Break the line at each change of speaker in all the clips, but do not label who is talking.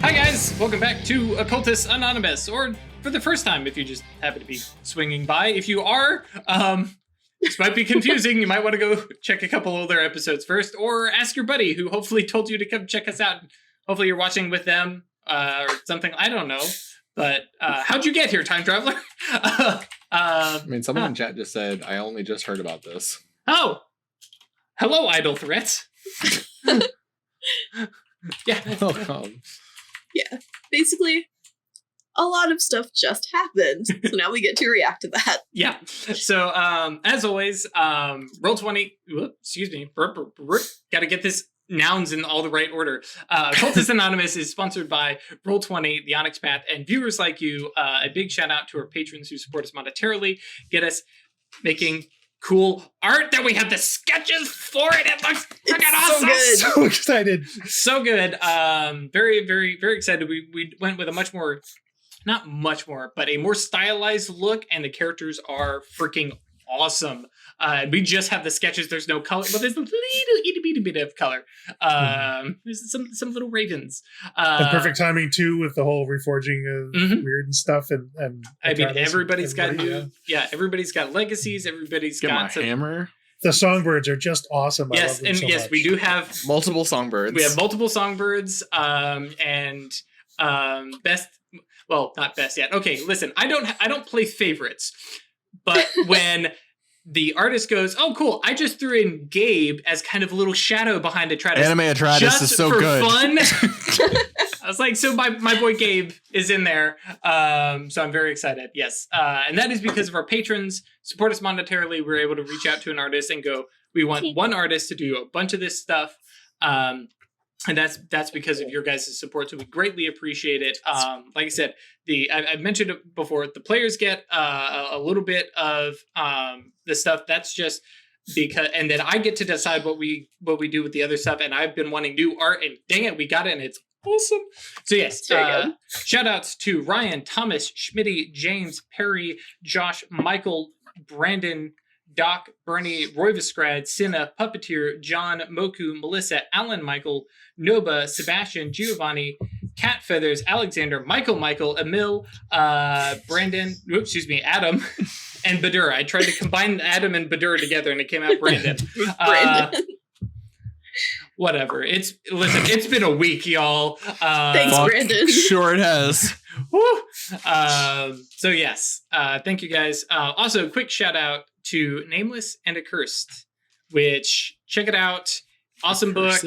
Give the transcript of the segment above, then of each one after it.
Hi guys, welcome back to Occultists Anonymous, or for the first time if you just happen to be swinging by. If you are, this might be confusing. You might want to go check a couple other episodes first, or ask your buddy who hopefully told you to come check us out. Hopefully you're watching with them, or something, I don't know. But how'd you get here, time traveler?
Someone in chat just said, I only just heard about this.
Oh! Hello, idle threats. Yeah.
Welcome.
Yeah, basically, a lot of stuff just happened, so now we get to react to that.
Yeah. So, as always, Roll20, excuse me, gotta get this nouns in all the right order. Occultists Anonymous is sponsored by Roll20, the Onyx Path, and viewers like you. A big shout out to our patrons who support us monetarily, get us making cool art that we have the sketches for it. It looks freaking awesome.
Good.
So excited.
So good. Very, very, very excited. We went with a much more, not much more, but a more stylized look, and the characters are freaking awesome. We just have the sketches. There's no color, but there's a little itty bit of color. There's some little ravens.
And perfect timing too, with the whole reforging of weird and stuff. And
I mean, everybody's got
everybody,
new. Everybody's got legacies. Everybody's
Get
got
my hammer.
The songbirds are just awesome. I
Yes,
love them
and
so
yes,
much.
we do have
Multiple songbirds.
We have multiple songbirds, and best. Well, not best yet. Okay, listen, I don't play favorites, but when the artist goes, "Oh, cool! I just threw in Gabe as kind of a little shadow behind Atratus.
Anime Atratus
just
is so
for
good.
Fun." I was like, so my boy Gabe is in there, so I'm very excited. Yes, and that is because of our patrons support us monetarily. We're able to reach out to an artist and go, we want one artist to do a bunch of this stuff, and that's because of your guys' support. So we greatly appreciate it. Like I said, I mentioned it before. The players get a little bit of the stuff. That's just because, and then I get to decide what we do with the other stuff. And I've been wanting new art, and dang it, we got it, and it's awesome. So yes, shout outs to Ryan, Thomas, Schmitty, James, Perry, Josh, Michael, Brandon, Doc, Bernie, Roy Viscrad, Cinna, Puppeteer, John, Moku, Melissa, Alan, Michael, Noba, Sebastian, Giovanni, Cat Feathers, Alexander, Michael, Emil, Brandon, Adam, and Badur. I tried to combine Adam and Badur together, and it came out Brandon.
Brandon.
Whatever. It's been a week, y'all.
Thanks, Brandon.
Sure it has.
Woo! So yes, thank you guys. Also, quick shout out to Nameless and Accursed, which check it out. Awesome book.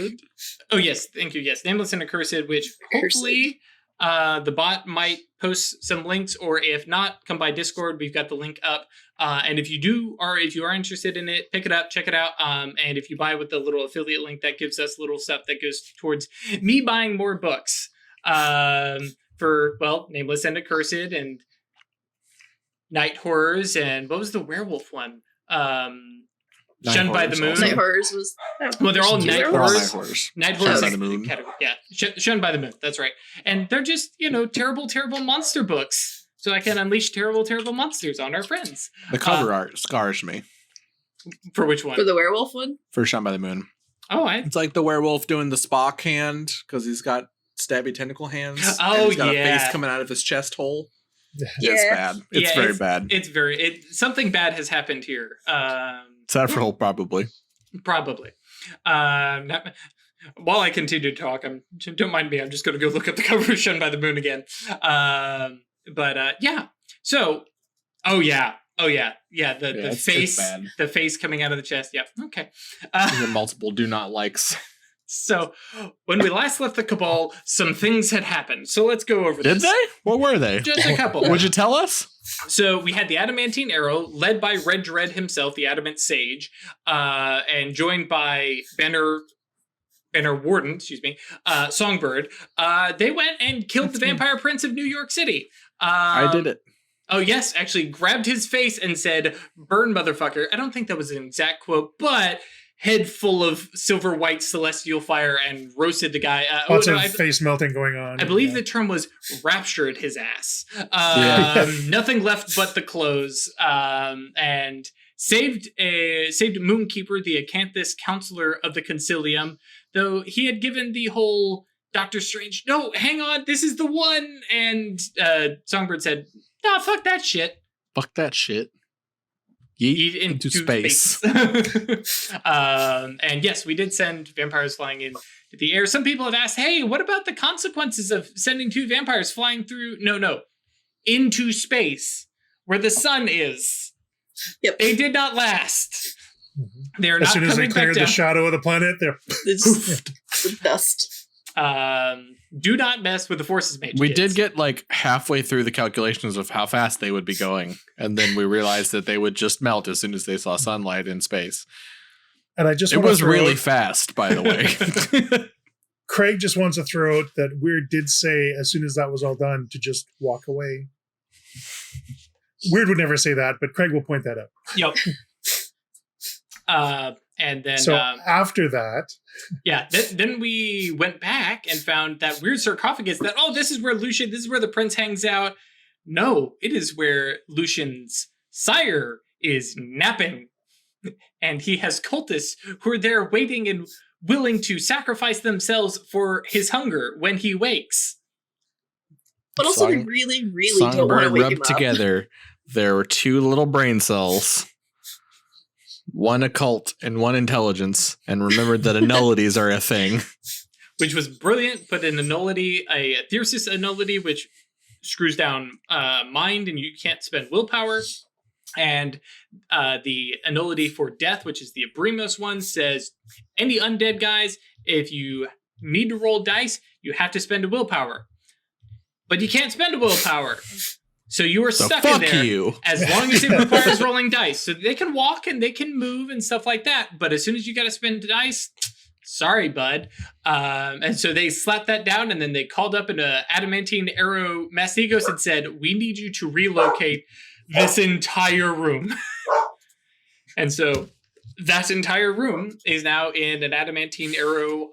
Oh yes, thank you. Yes, Nameless and Accursed, which hopefully the bot might post some links, or if not, come by Discord. We've got the link up. And if you are interested in it, pick it up, check it out. And if you buy with the little affiliate link, that gives us little stuff that goes towards me buying more books. For, well, Nameless and Accursed and Night Horrors, and what was the werewolf one? Shunned by the Moon.
Night Horrors was...
Well, they're all Night Horrors.
Night Horrors.
Night Horrors.
Shunned by the Moon.
Yeah, Shunned by the Moon. That's right. And they're just, terrible, terrible monster books. So I can unleash terrible, terrible monsters on our friends.
The cover art scars me.
For which one?
For the werewolf one?
For Shunned by the Moon.
Oh,
It's like the werewolf doing the Spock hand, because he's got stabby tentacle hands.
Oh,
and he's got
yeah.
a face coming out of his chest hole.
Yeah.
It's bad. It's very bad.
It's something bad has happened here.
Several, probably.
Probably. While I continue to talk, don't mind me. I'm just going to go look up the cover of Shunned by the Moon again. Yeah. So, the face coming out of the chest. Yep. Okay.
Multiple do not likes.
So, when we last left the Cabal, some things had happened. So let's go over this.
Did they? What were they?
Just a couple.
Would you tell us?
So we had the Adamantine Arrow, led by Red Dread himself, the Adamant Sage, and joined by Banner Warden, Songbird. They went and killed the Vampire Prince of New York City.
I did it.
Oh, yes, actually grabbed his face and said, "Burn, motherfucker." I don't think that was an exact quote, but head full of silver white celestial fire, and roasted the guy.
Lots of face melting going on.
I believe the term was raptured his ass. Nothing left but the clothes. And saved Moonkeeper, the Acanthus counselor of the Concilium, though he had given the whole Doctor Strange, no, hang on, this is the one. And Songbird said, nah, fuck that shit.
Fuck that shit. Yeet into space.
And yes, we did send vampires flying into the air. Some people have asked, hey, what about the consequences of sending 2 vampires flying through? No. Into space, where the sun is.
Yep.
They did not last. They're
As
not
soon as they
coming back
cleared the
down.
shadow of the planet, they're
It's the dust.
Do not mess with the forces mage.
We
kids.
did get like halfway through the calculations of how fast they would be going, and then we realized that they would just melt as soon as they saw sunlight in space.
and I just
It
wanna
was
throw
really
out-
fast, by the way.
Craig just wants to throw out that Weird did say as soon as that was all done to just walk away. Weird would never say that, but Craig will point that out.
Yep. And then
So after that,
then we went back and found that weird sarcophagus that, oh, this is where Lucian, this is where the prince hangs out. No, it is where Lucian's sire is napping. And he has cultists who are there waiting and willing to sacrifice themselves for his hunger when he wakes.
But also, we
Song-
really, really don't want to
Songbird
wake him
rubbed
up.
together. There were 2 little brain cells, 1 occult and 1 intelligence, and remembered that annullities are a thing.
Which was brilliant, but an annullity, a Thyrsis annullity, which screws down mind and you can't spend willpower. And the annullity for death, which is the Abrimos one, says any undead guys, if you need to roll dice, you have to spend a willpower. But you can't spend a willpower. So you are
So
stuck in
fuck
there
you.
as long as it requires rolling dice. So they can walk and they can move and stuff like that. But as soon as you got to spend dice, sorry, bud. And so they slapped that down, and then they called up an adamantine arrow Mastigos and said, we need you to relocate this entire room. And so that entire room is now in an adamantine arrow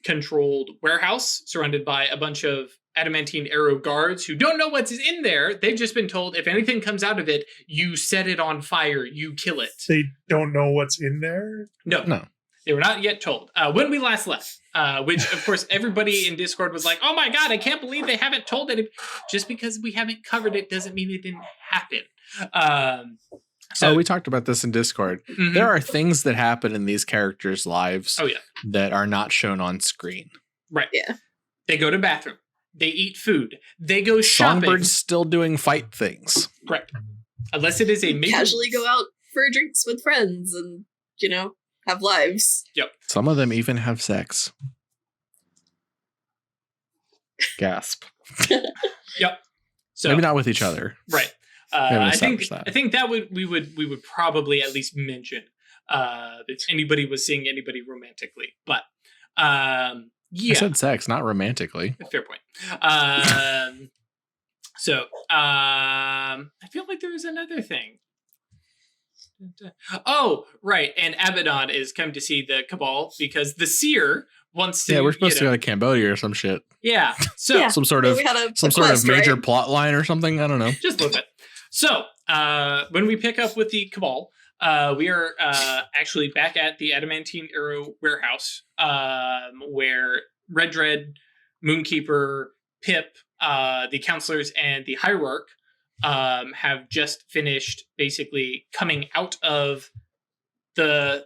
controlled warehouse surrounded by a bunch of adamantine arrow guards who don't know what's in there. They've just been told if anything comes out of it, you set it on fire, you kill it.
they don't know what's in there.
No. They were not yet told. When we last left, which of course everybody in Discord was like, oh my god, I can't believe they haven't told it. Just because we haven't covered it doesn't mean it didn't happen.
So we talked about this in Discord.
Mhm.
There are things that happen in these characters' lives
Oh yeah,
that are not shown on screen.
right.
Yeah.
They go to bathroom. They eat food. They go shopping.
Songbird's still doing fight things.
Correct. Unless it is a major...
Casually go out for drinks with friends and, have lives.
Some of them even have sex. Gasp.
So
Maybe not with each other.
right.
haven't
I think
established that.
I think that we would probably at least mention if anybody was seeing anybody romantically. But
I
yeah,
said sex, not romantically.
fair point. So I feel like there was another thing. Oh, right. And Abaddon is coming to see the Cabal because the Seer wants to.
Yeah, we're supposed to go to Cambodia or some shit.
Yeah. So
Yeah.
Some sort of
We had a
some sort
quest,
of major
right?
plot line or something. I don't know.
just a little bit. So when we pick up with the Cabal, we are actually back at the Adamantine Arrow warehouse, where Red Dread, Moonkeeper, Pip, the counselors, and the Hierarch have just finished basically coming out of the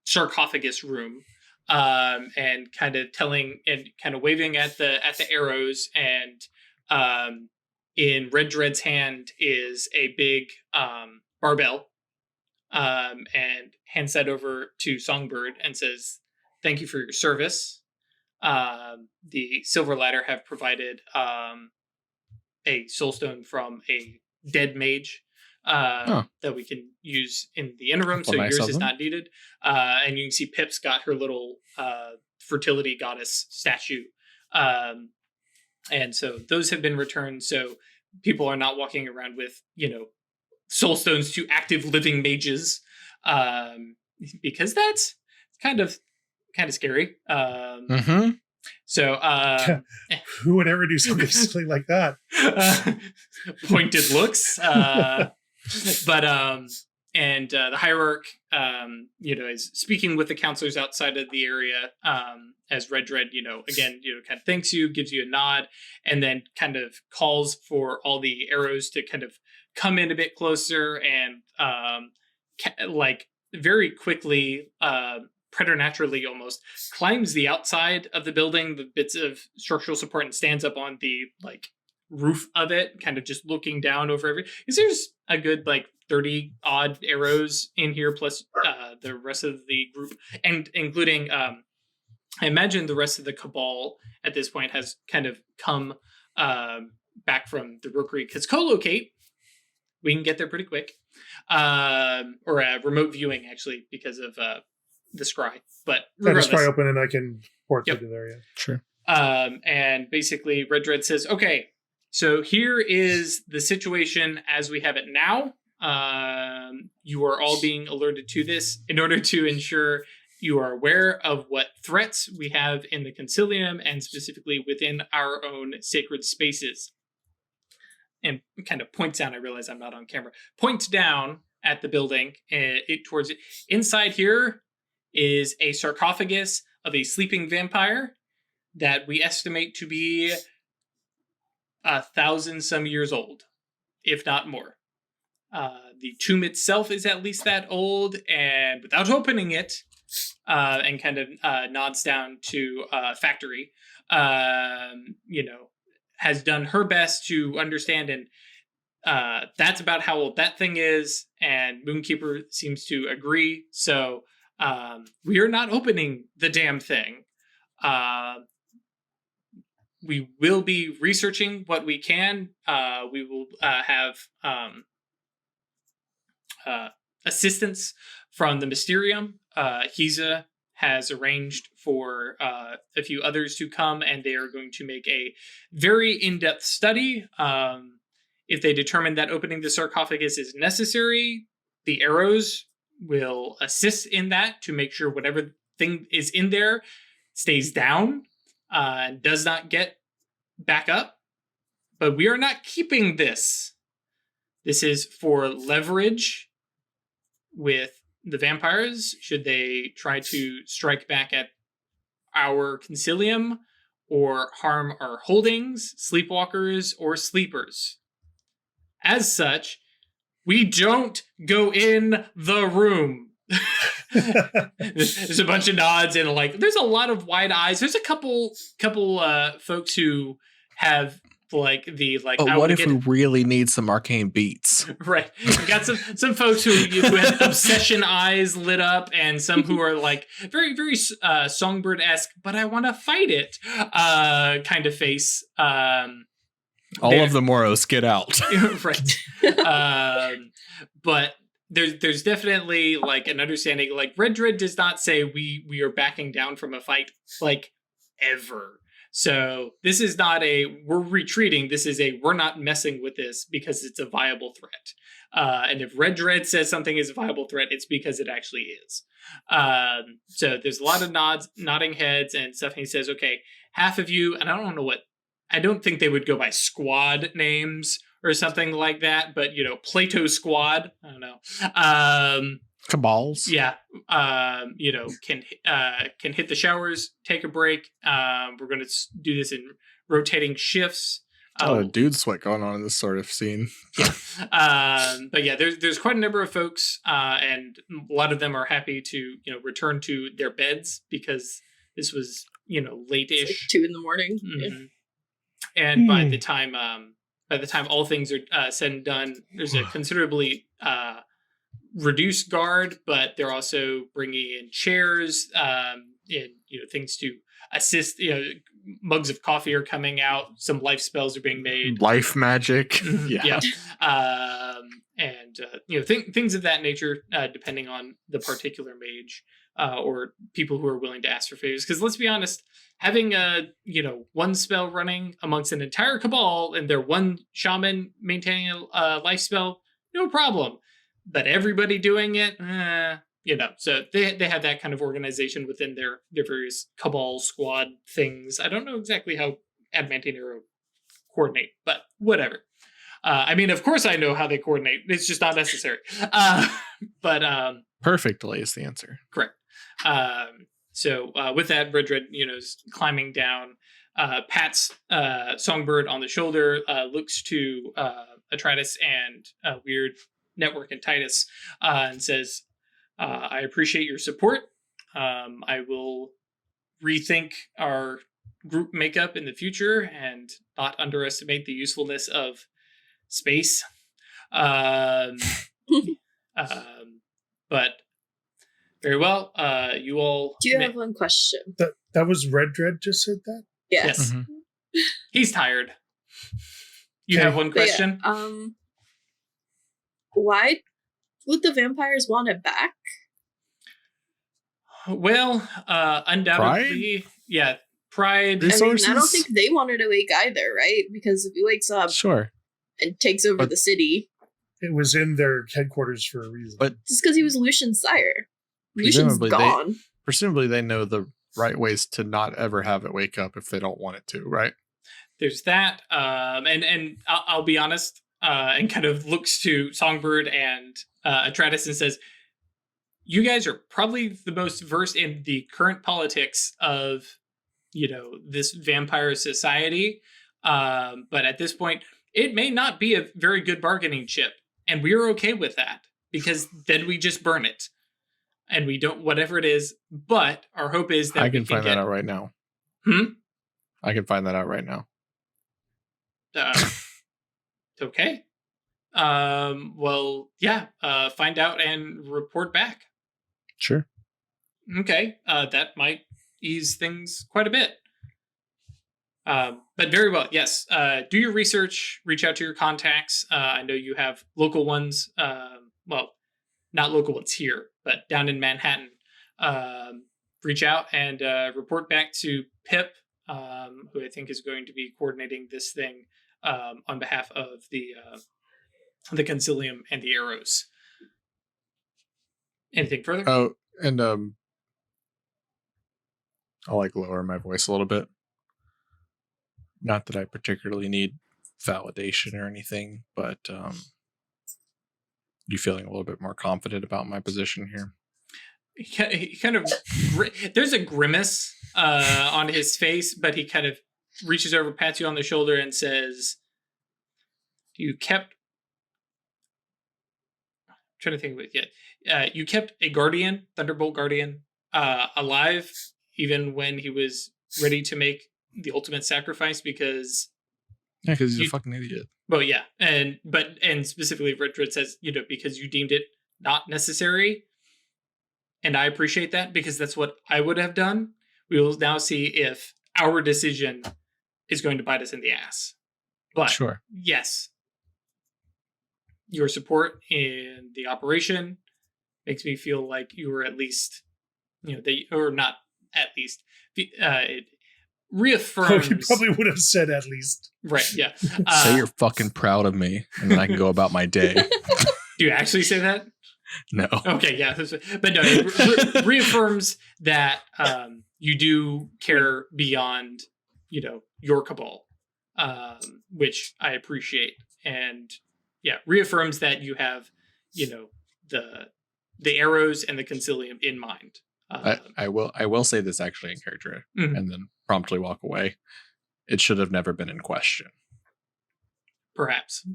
sarcophagus room and kind of telling and kind of waving at the arrows, and in Red Dread's hand is a big barbell, and hands that over to Songbird and says, "Thank you for your service." The Silver Ladder have provided a soulstone from a dead mage that we can use in the interim, so
Well, nice
yours
of
is
them.
not needed. And you can see Pip's got her little fertility goddess statue. And so those have been returned, so people are not walking around with, soulstones to active living mages, because that's kind of scary.
Mm-hmm.
So
Who would ever do something silly like that?
pointed looks, but and the hierarch, is speaking with the counselors outside of the area, as Red Dread, again, kind of thanks you, gives you a nod, and then kind of calls for all the arrows to kind of come in a bit closer, and very quickly, preternaturally almost, climbs the outside of the building, the bits of structural support, and stands up on the roof of it, kind of just looking down over because there's a good 30 odd arrows in here, plus the rest of the group, and including I imagine the rest of the cabal at this point has kind of come back from the Rookery, because co-locate, we can get there pretty quick, or remote viewing actually, because of the scry, but
regardless. The scry open and I can port
Yep.
through there. Yeah.
Sure.
And basically Red Dread says, okay, so here is the situation as we have it now. You are all being alerted to this in order to ensure you are aware of what threats we have in the Concilium, and specifically within our own sacred spaces. And kind of points down, I realize I'm not on camera, points down at the building, towards it. Inside here is a sarcophagus of a sleeping vampire that we estimate to be 1,000 some years old, if not more. The tomb itself is at least that old, and without opening it, and kind of nods down to Factory, has done her best to understand, and that's about how old that thing is, and Moonkeeper seems to agree, so we are not opening the damn thing. We will be researching what we can. We will have assistance from the Mysterium. Hiza has arranged for a few others to come, and they are going to make a very in-depth study. If they determine that opening the sarcophagus is necessary, the arrows will assist in that to make sure whatever thing is in there stays down and does not get back up. But we are not keeping this. This is for leverage with the vampires, should they try to strike back at our Concilium or harm our holdings, sleepwalkers, or sleepers. As such, we don't go in the room. There's a bunch of nods, and there's a lot of wide eyes. There's a couple folks who have
But what if we really need some arcane beats?
Right. We got some folks who had obsession eyes lit up, and some who are very, very Songbird-esque, but I want to fight it kind of face.
All of the Moros get out.
Right. But there's definitely an understanding. Red Dread does not say we are backing down from a fight ever. So this is not we're retreating. This is we're not messing with this because it's a viable threat. And if Red Dread says something is a viable threat, it's because it actually is. So there's a lot of nodding heads and stuff. And he says, okay, half of you, and I don't think they would go by squad names or something like that, but Plato squad, I don't know.
Cabals.
Yeah. Can hit the showers, take a break. We're going to do this in rotating shifts.
Dude sweat going on in this sort of scene.
Yeah. But yeah, there's quite a number of folks, and a lot of them are happy to, return to their beds because this was, late-ish.
It's 2 a.m.
Mm-hmm. And by the time all things are said and done, there's a considerably reduced guard, but they're also bringing in chairs, and things to assist. Mugs of coffee are coming out. Some life spells are being made.
Life magic.
Yeah. And things of that nature, depending on the particular mage or people who are willing to ask for favors. Because let's be honest, having one spell running amongst an entire cabal and their one shaman maintaining a life spell, no problem. But everybody doing it, so they have that kind of organization within their various cabal squad things. I don't know exactly how Adamantine Arrow coordinate, but whatever. I mean, of course I know how they coordinate. It's just not necessary. But
Perfectly is the answer.
correct. So with that, Redred, is climbing down, pats Songbird on the shoulder, looks to Atratus and Weird Network and Titus, and says, I appreciate your support. I will rethink our group makeup in the future and not underestimate the usefulness of space. But very well. You all.
Do you have one question?
That was Red Dread just said that?
Yes.
Mhm.
He's tired. You
Okay.
have one
But yeah,
question?
why would the vampires want it back?
Well, undoubtedly, yeah. Pride.
Resources?
I don't think they wanted to wake either, right? Because if he wakes up
Sure.
and takes over
But-
the city,
It was in their headquarters for a reason.
But
just because he was Lucian's sire. Lucian's
Presumably
gone.
presumably they know the right ways to not ever have it wake up if they don't want it to, right?
There's that. And I'll be honest, and kind of looks to Songbird and Atratus and says, you guys are probably the most versed in the current politics of, this vampire society. But at this point, it may not be a very good bargaining chip. And we're okay with that because then we just burn it. And we don't, whatever it is. But our hope is that
I
we
can find
get,
that out right now.
Hmm?
I can find that out right now.
Okay. Well, yeah. Find out and report back.
Sure.
Okay. That might ease things quite a bit. But very well. Yes. Do your research. Reach out to your contacts. I know you have local ones. Well, not local ones here, but down in Manhattan. Reach out and report back to Pip, who I think is going to be coordinating this thing on behalf of the Concilium and the Arrows. Anything further?
Oh, and I'll lower my voice a little bit. Not that I particularly need validation or anything, but you feeling a little bit more confident about my position here?
He kind of there's a grimace on his face, but he kind of reaches over, pats you on the shoulder, and says, "You kept." I'm trying to think of it yet. You kept a guardian, Thunderbolt Guardian, alive, even when he was ready to make the ultimate sacrifice, because
Yeah, because he's a fucking idiot.
well, yeah, and specifically, Redred says, because you deemed it not necessary, and I appreciate that because that's what I would have done. We will now see if our decision is going to bite us in the ass. But
Sure.
yes, your support in the operation makes me feel like you were at least, or not at least, it reaffirms.
You probably would have said at least.
Right, yeah.
Say you're fucking proud of me, and then I can go about my day.
Do you actually say that?
No.
Okay, yeah. But no, it reaffirms that you do care beyond, your cabal, which I appreciate. And yeah, reaffirms that you have, the Arrows and the Concilium in mind.
I will say this actually in character,
Mhm.
and then promptly walk away. It should have never been in question.
Perhaps.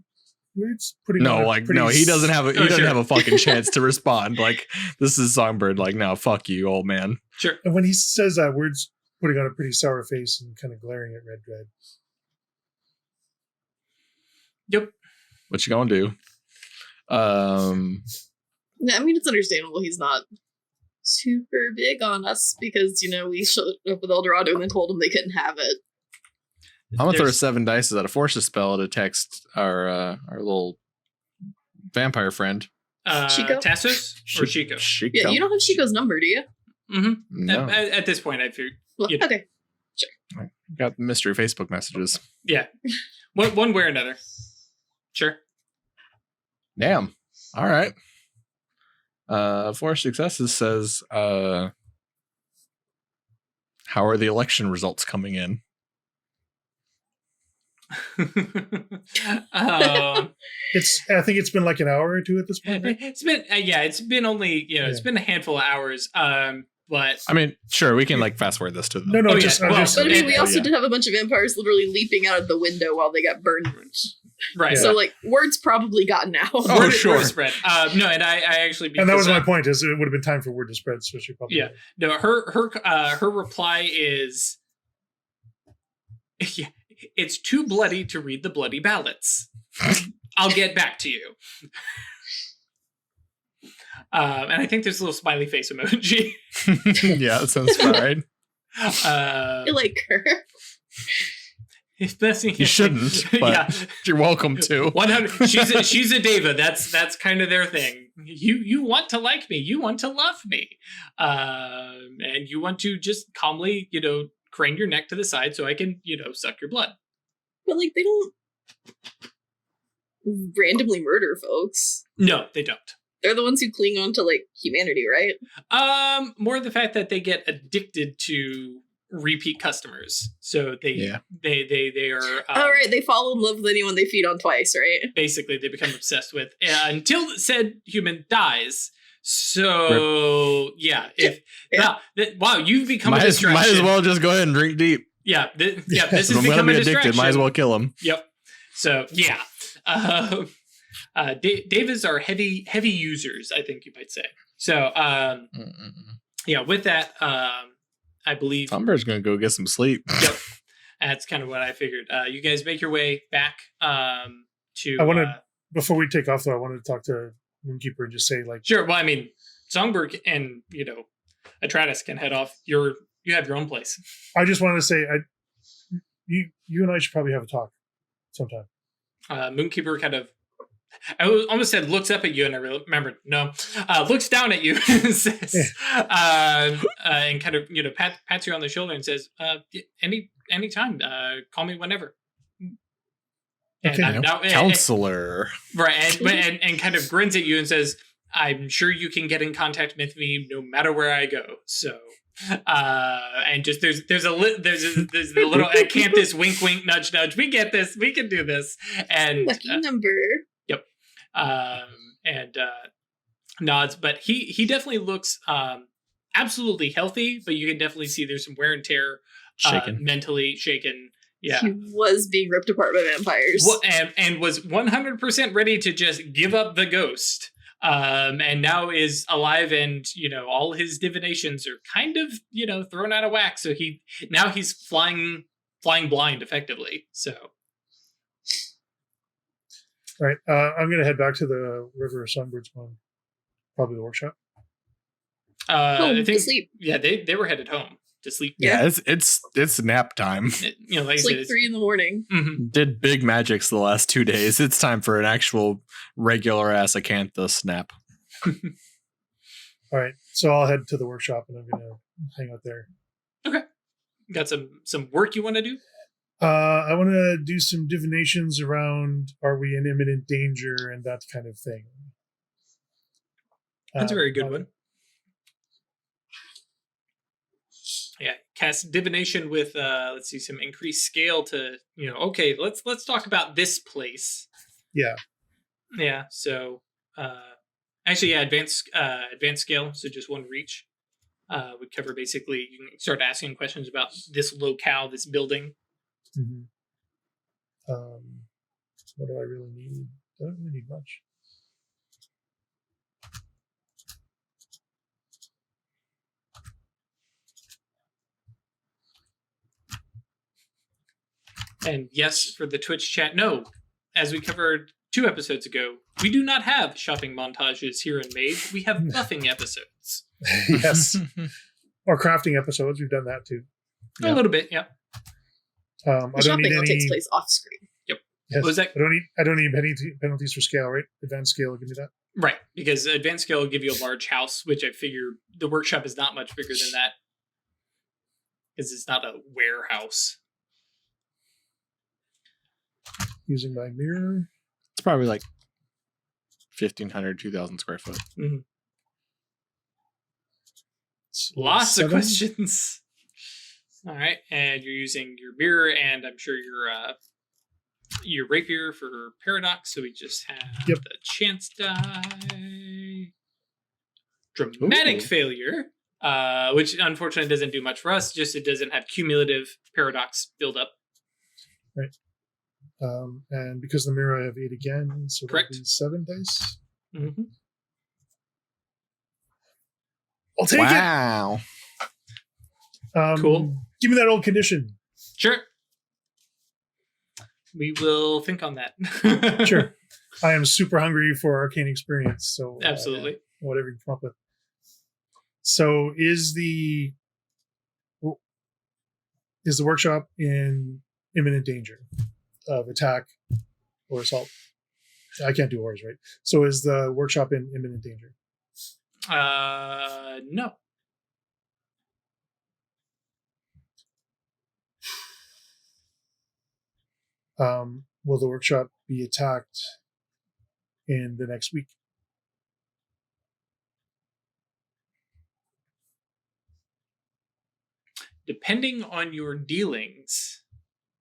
It's pretty
He doesn't have
sure.
have a fucking chance to respond. This is Songbird. No, fuck you, old man.
Sure.
And when he says that, Word's putting on a pretty sour face and kind of glaring at Red Dread.
Yep.
What you gonna do?
I mean, it's understandable he's not super big on us because, we showed up with Eldorado and then told him they couldn't have it.
I'm gonna throw
There's-
7 dice at a force spell to text our little vampire friend.
Chico?
Tassos or Chico?
Chico.
Yeah, you don't have Chico's number, do you?
Mm-hmm.
No,
At this point, I figured.
Well,
You know.
okay.
got mystery Facebook messages.
Yeah. One way or another. Sure.
Damn. All right. 4 successes says, how are the election results coming in?
I think it's been like an hour or two at this point. Right?
It's been it's been only it's been a handful of hours. But
I mean, sure, we can like fast forward this to them.
No,
Oh,
just,
yeah.
I'm
Well,
just
But I mean, we
Yeah.
also did have a bunch of vampires literally leaping out of the window while they got burned.
right.
Yeah.
So, like, word's probably gotten out.
Oh,
Word-
sure.
word spread. No, and I actually
and that was
because,
my point. Is it would have been time for word to spread, so she probably
Yeah. No, her reply is, yeah, it's too bloody to read the bloody ballots. I'll get back to you. And I think there's a little smiley face emoji.
Yeah, that sounds about right.
I like her.
You shouldn't, but you're welcome to.
100. She's a diva. That's kind of their thing. You want to like me. You want to love me, and you want to just calmly, crane your neck to the side so I can, suck your blood.
But, like, they don't randomly murder folks.
No, they don't.
They're the ones who cling on to, like, humanity, right?
More the fact that they get addicted to repeat customers. So they are.
All right, they fall in love with anyone they feed on twice, right?
Basically, they become obsessed with until said human dies. So wow, you've become a distraction.
Might as well just go ahead and drink deep.
Yeah, this
If
has
I'm
become
gonna
a
be
distraction.
addicted. Might as well kill him.
Yep. So yeah, Davids are heavy users, I think you might say. So yeah, with that, I believe
Songbir's gonna go get some sleep.
Yep, that's kind of what I figured. You guys make your way back to.
I wanted before we take off though. I wanted to talk to Moonkeeper and just say like,
sure. Well, I mean, Songbird and Atratus can head off. You have your own place.
I just wanted to say, you and I should probably have a talk sometime.
Moonkeeper kind of, I almost said looks up at you, and I remembered, no, looks down at you and says, and kind of, pats you on the shoulder and says, anytime, call me whenever. And
Okay.
Counselor.
Right. And kind of grins at you and says, I'm sure you can get in contact with me no matter where I go. So, and just there's a little acanthus wink wink nudge nudge. We get this. We can do this. And
Lucky number.
Yep. And nods, but he definitely looks absolutely healthy, but you can definitely see there's some wear and tear,
Shaken.
mentally shaken. Yeah.
He was being ripped apart by vampires.
Well, and was 100% ready to just give up the ghost. And now is alive, and all his divinations are kind of thrown out of whack. So he's flying blind effectively. So
All right, I'm gonna head back to the River of Songbirds one, probably the workshop.
I think
sleep.
Yeah, they were headed home to sleep.
Yeah, it's nap time.
Like
It's
I
like
said,
3 a.m.
Mhm.
Did big magics the last 2 days. It's time for an actual regular ass acanthus nap.
All right, so I'll head to the workshop and I'm gonna hang out there.
Got some work you want to do?
I want to do some divinations around are we in imminent danger and that kind of thing.
That's a very good one. Yeah, cast divination with let's see, some increased scale to okay, let's talk about this place. Yeah, so actually, yeah, advanced scale, so just one reach would cover basically. You can start asking questions about this locale, this building.
Mm-hmm. What do I really need? I don't really need much.
And yes, for the Twitch chat, no, as we covered 2 episodes ago, we do not have shopping montages here in Mage. We have buffing episodes.
Yes, or crafting episodes. We've done that too.
A little bit, yeah.
I
The
don't
shopping
need
all
any.
takes place off screen.
Yes,
What was that?
I don't need penalties for scale, right? Advanced scale will give me that.
Right, because advanced scale will give you a large house, which I figure the workshop is not much bigger than that. Because it's not a warehouse.
Using my mirror.
It's probably like 1,500, 2,000 square foot.
Lots
7?
of questions. All right, and you're using your mirror, and I'm sure your your rapier for paradox, so we just have the chance die. Dramatic failure, which unfortunately doesn't do much for us. Just it doesn't have cumulative paradox buildup.
Right. And because of the mirror, I have 8 again, so
Correct.
that'll be 7 dice.
Mm-hmm.
I'll take
Wow.
it.
Cool.
Give me that old condition.
Sure. We will think on that.
Sure. I am super hungry for arcane experience, so
Absolutely.
Whatever you come up with. So is the workshop in imminent danger of attack or assault? I can't do horrors, right? So is the workshop in imminent danger?
No.
Will the workshop be attacked in the next week?
Depending on your dealings,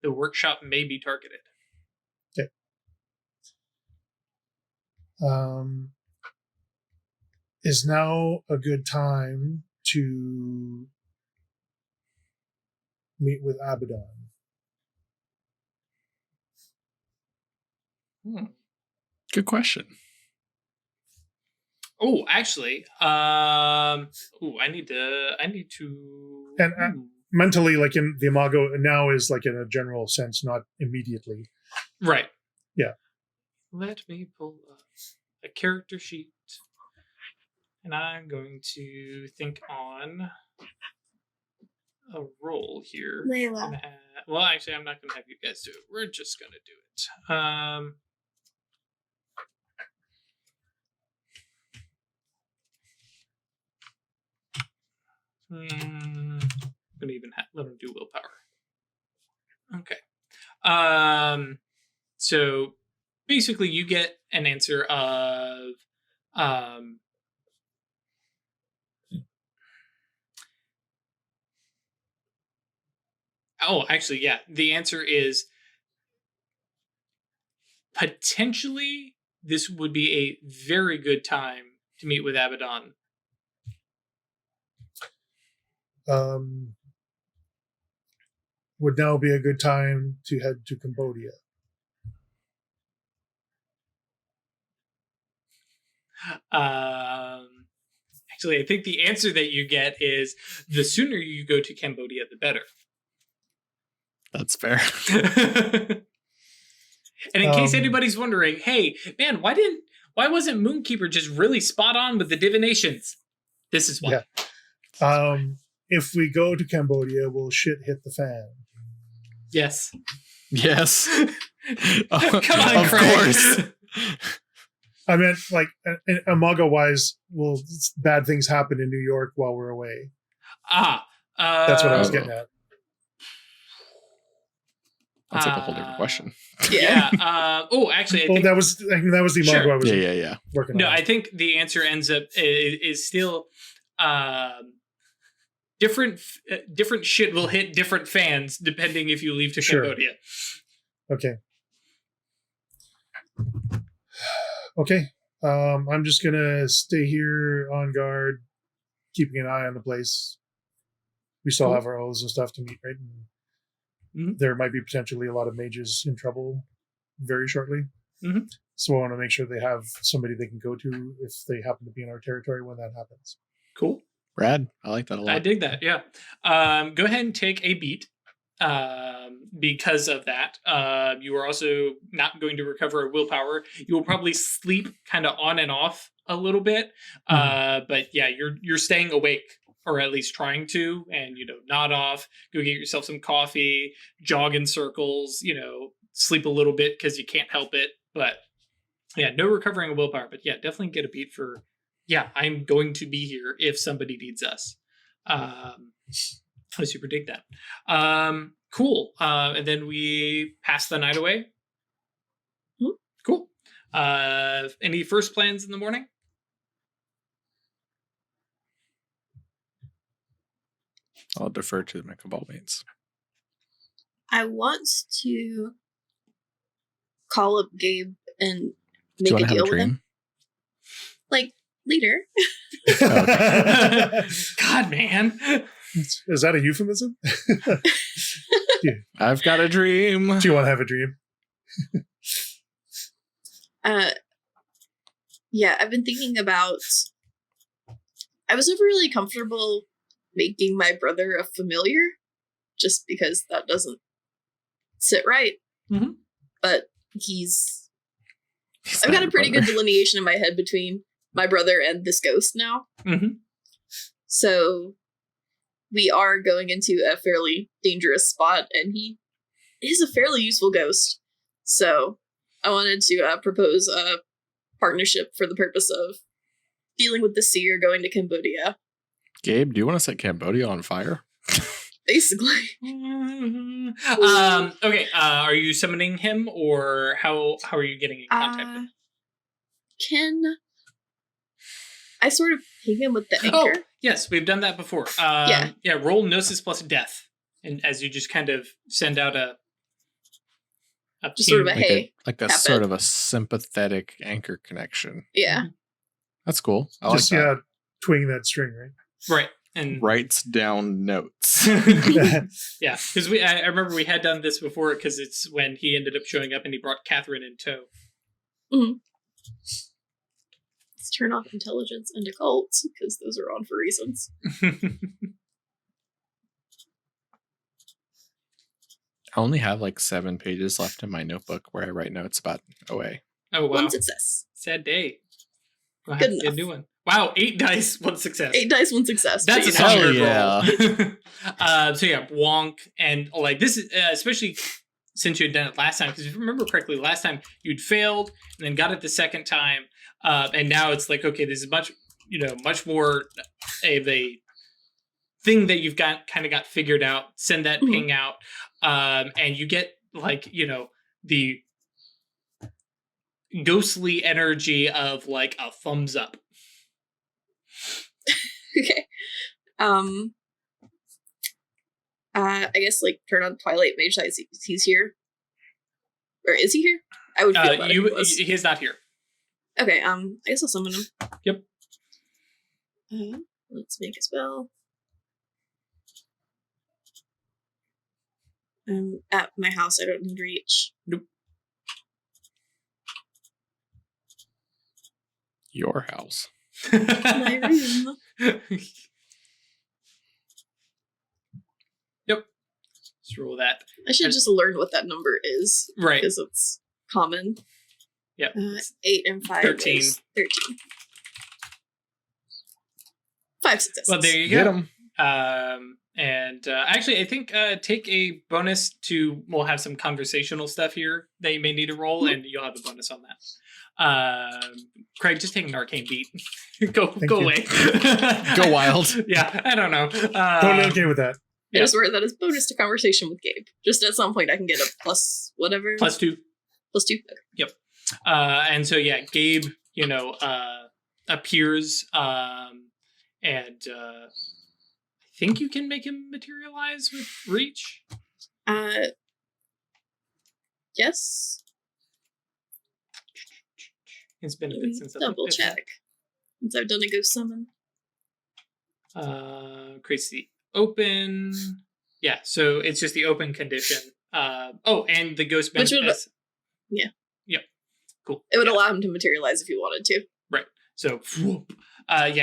the workshop may be targeted.
Okay. Is now a good time to meet with Abaddon?
Good question.
Oh, actually, I need to.
And mentally, like in the Imago, now is like in a general sense, not immediately.
Right.
Yeah.
Let me pull up a character sheet, and I'm going to think on a roll here.
Layla.
Well, actually, I'm not going to have you guys do it. We're just going to do it. I'm gonna even let him do willpower. Okay. So basically, you get an answer of Oh, actually, yeah. The answer is potentially this would be a very good time to meet with Abaddon.
Would now be a good time to head to Cambodia?
Actually, I think the answer that you get is the sooner you go to Cambodia, the better.
That's fair.
And in case anybody's wondering, hey, man, why wasn't Moonkeeper just really spot on with the divinations? This is why.
Yeah. If we go to Cambodia, will shit hit the fan?
Yes.
Yes.
Come on,
of
Craig.
course.
I meant, like, Imago-wise, will bad things happen in New York while we're away? That's what I was getting at.
That's like a whole different question.
Yeah. Actually, I think
that was the Imago I was working on.
No, I think the answer ends up is still different shit will hit different fans depending if you leave to Cambodia.
Okay. Okay. I'm just gonna stay here on guard, keeping an eye on the place. We still have our oaths and stuff to meet, right? And there might be potentially a lot of mages in trouble very shortly.
Mm-hmm.
So I want to make sure they have somebody they can go to if they happen to be in our territory when that happens.
Cool.
Rad. I like that a lot.
I dig that, yeah. Go ahead and take a beat. Because of that, you are also not going to recover a willpower. You will probably sleep kind of on and off a little bit. But yeah, you're staying awake, or at least trying to, and nod off, go get yourself some coffee, jog in circles, sleep a little bit because you can't help it. But yeah, no recovering a willpower. But yeah, definitely get a beat for, yeah, I'm going to be here if somebody needs us. I super dig that. Cool. And then we pass the night away. Cool. Any first plans in the morning?
I'll defer to my cabal mates.
I want to call up Gabe and
Do you
make
want
a
to have
deal
a
with him.
dream?
Like, later.
God, man.
Is that a euphemism?
I've got a dream.
Do you want to have a dream?
Yeah, I've been thinking about... I was never really comfortable making my brother a familiar, just because that doesn't sit right.
Mhm.
But I've got a pretty good delineation in my head between my brother and this ghost now.
Mhm.
So we are going into a fairly dangerous spot, and he is a fairly useful ghost. So I wanted to propose a partnership for the purpose of dealing with the seer going to Cambodia.
Gabe, do you want to set Cambodia on fire?
Basically.
Okay, are you summoning him, or how are you getting in contact with him?
Can I sort of ping him with the anchor?
Oh, yes, we've done that before.
Yeah.
Yeah, roll Gnosis plus Death. And as you just kind of send out a
Just sort of a
Like
hey.
like a
happen.
sort of a sympathetic anchor connection.
Yeah.
That's cool. I
Just
like that.
twing that string, right?
right. And
Writes down notes.
yeah, because I remember we had done this before, because it's when he ended up showing up and he brought Catherine in tow.
Let's turn off intelligence and occult, because those are on for reasons.
I only have like 7 pages left in my notebook where I write notes about OA.
Oh, wow.
One success.
Sad day. We'll
Good
have to get a
enough.
new one. Wow, 8 dice, 1 success.
8 dice, 1 success.
That's a
But, you know,
Songbird
Hell
roll. So yeah, Wonk, and like this is especially since you had done it last time, because if you remember correctly, last time you'd failed and then got it the second time, and now it's like, okay, this is much more of a thing that you've got figured out. Send that ping out, and you get like the ghostly energy of like a thumbs up.
Okay. I guess like turn on Twilight Mage Sight. He's here, or is he here? I would feel that if he was.
He's not here.
Okay. I guess I'll summon him.
Yep.
Let's make a spell. At my house, I don't need reach.
Nope.
Your house.
My room.
Yep. Let's roll that.
I should just learn what that number is.
Right.
Because it's common.
Yep.
8 and 5
13.
is 13. 5 successes.
Well, there you
Get
go.
'em.
And actually, I think take a bonus to. We'll have some conversational stuff here that you may need to roll, and you'll have a bonus on that. Craig, just take an arcane beat. go
you.
away.
Go wild.
Yeah, I don't know.
Totally okay with that.
I just worry that is bonus to conversation with Gabe. Just at some point, I can get a plus whatever.
+2.
+2. Okay.
Yep. And so yeah, Gabe, appears, and I think you can make him materialize with reach.
Yes.
It's been a bit since I've
Double
looked at
check. Since I've done a ghost summon.
that. Creates the open. Yeah, so it's just the open condition. And the ghost
Which would-
manifest.
yeah.
Yep. Cool.
It would allow him to materialize if he wanted to.
So, whoop.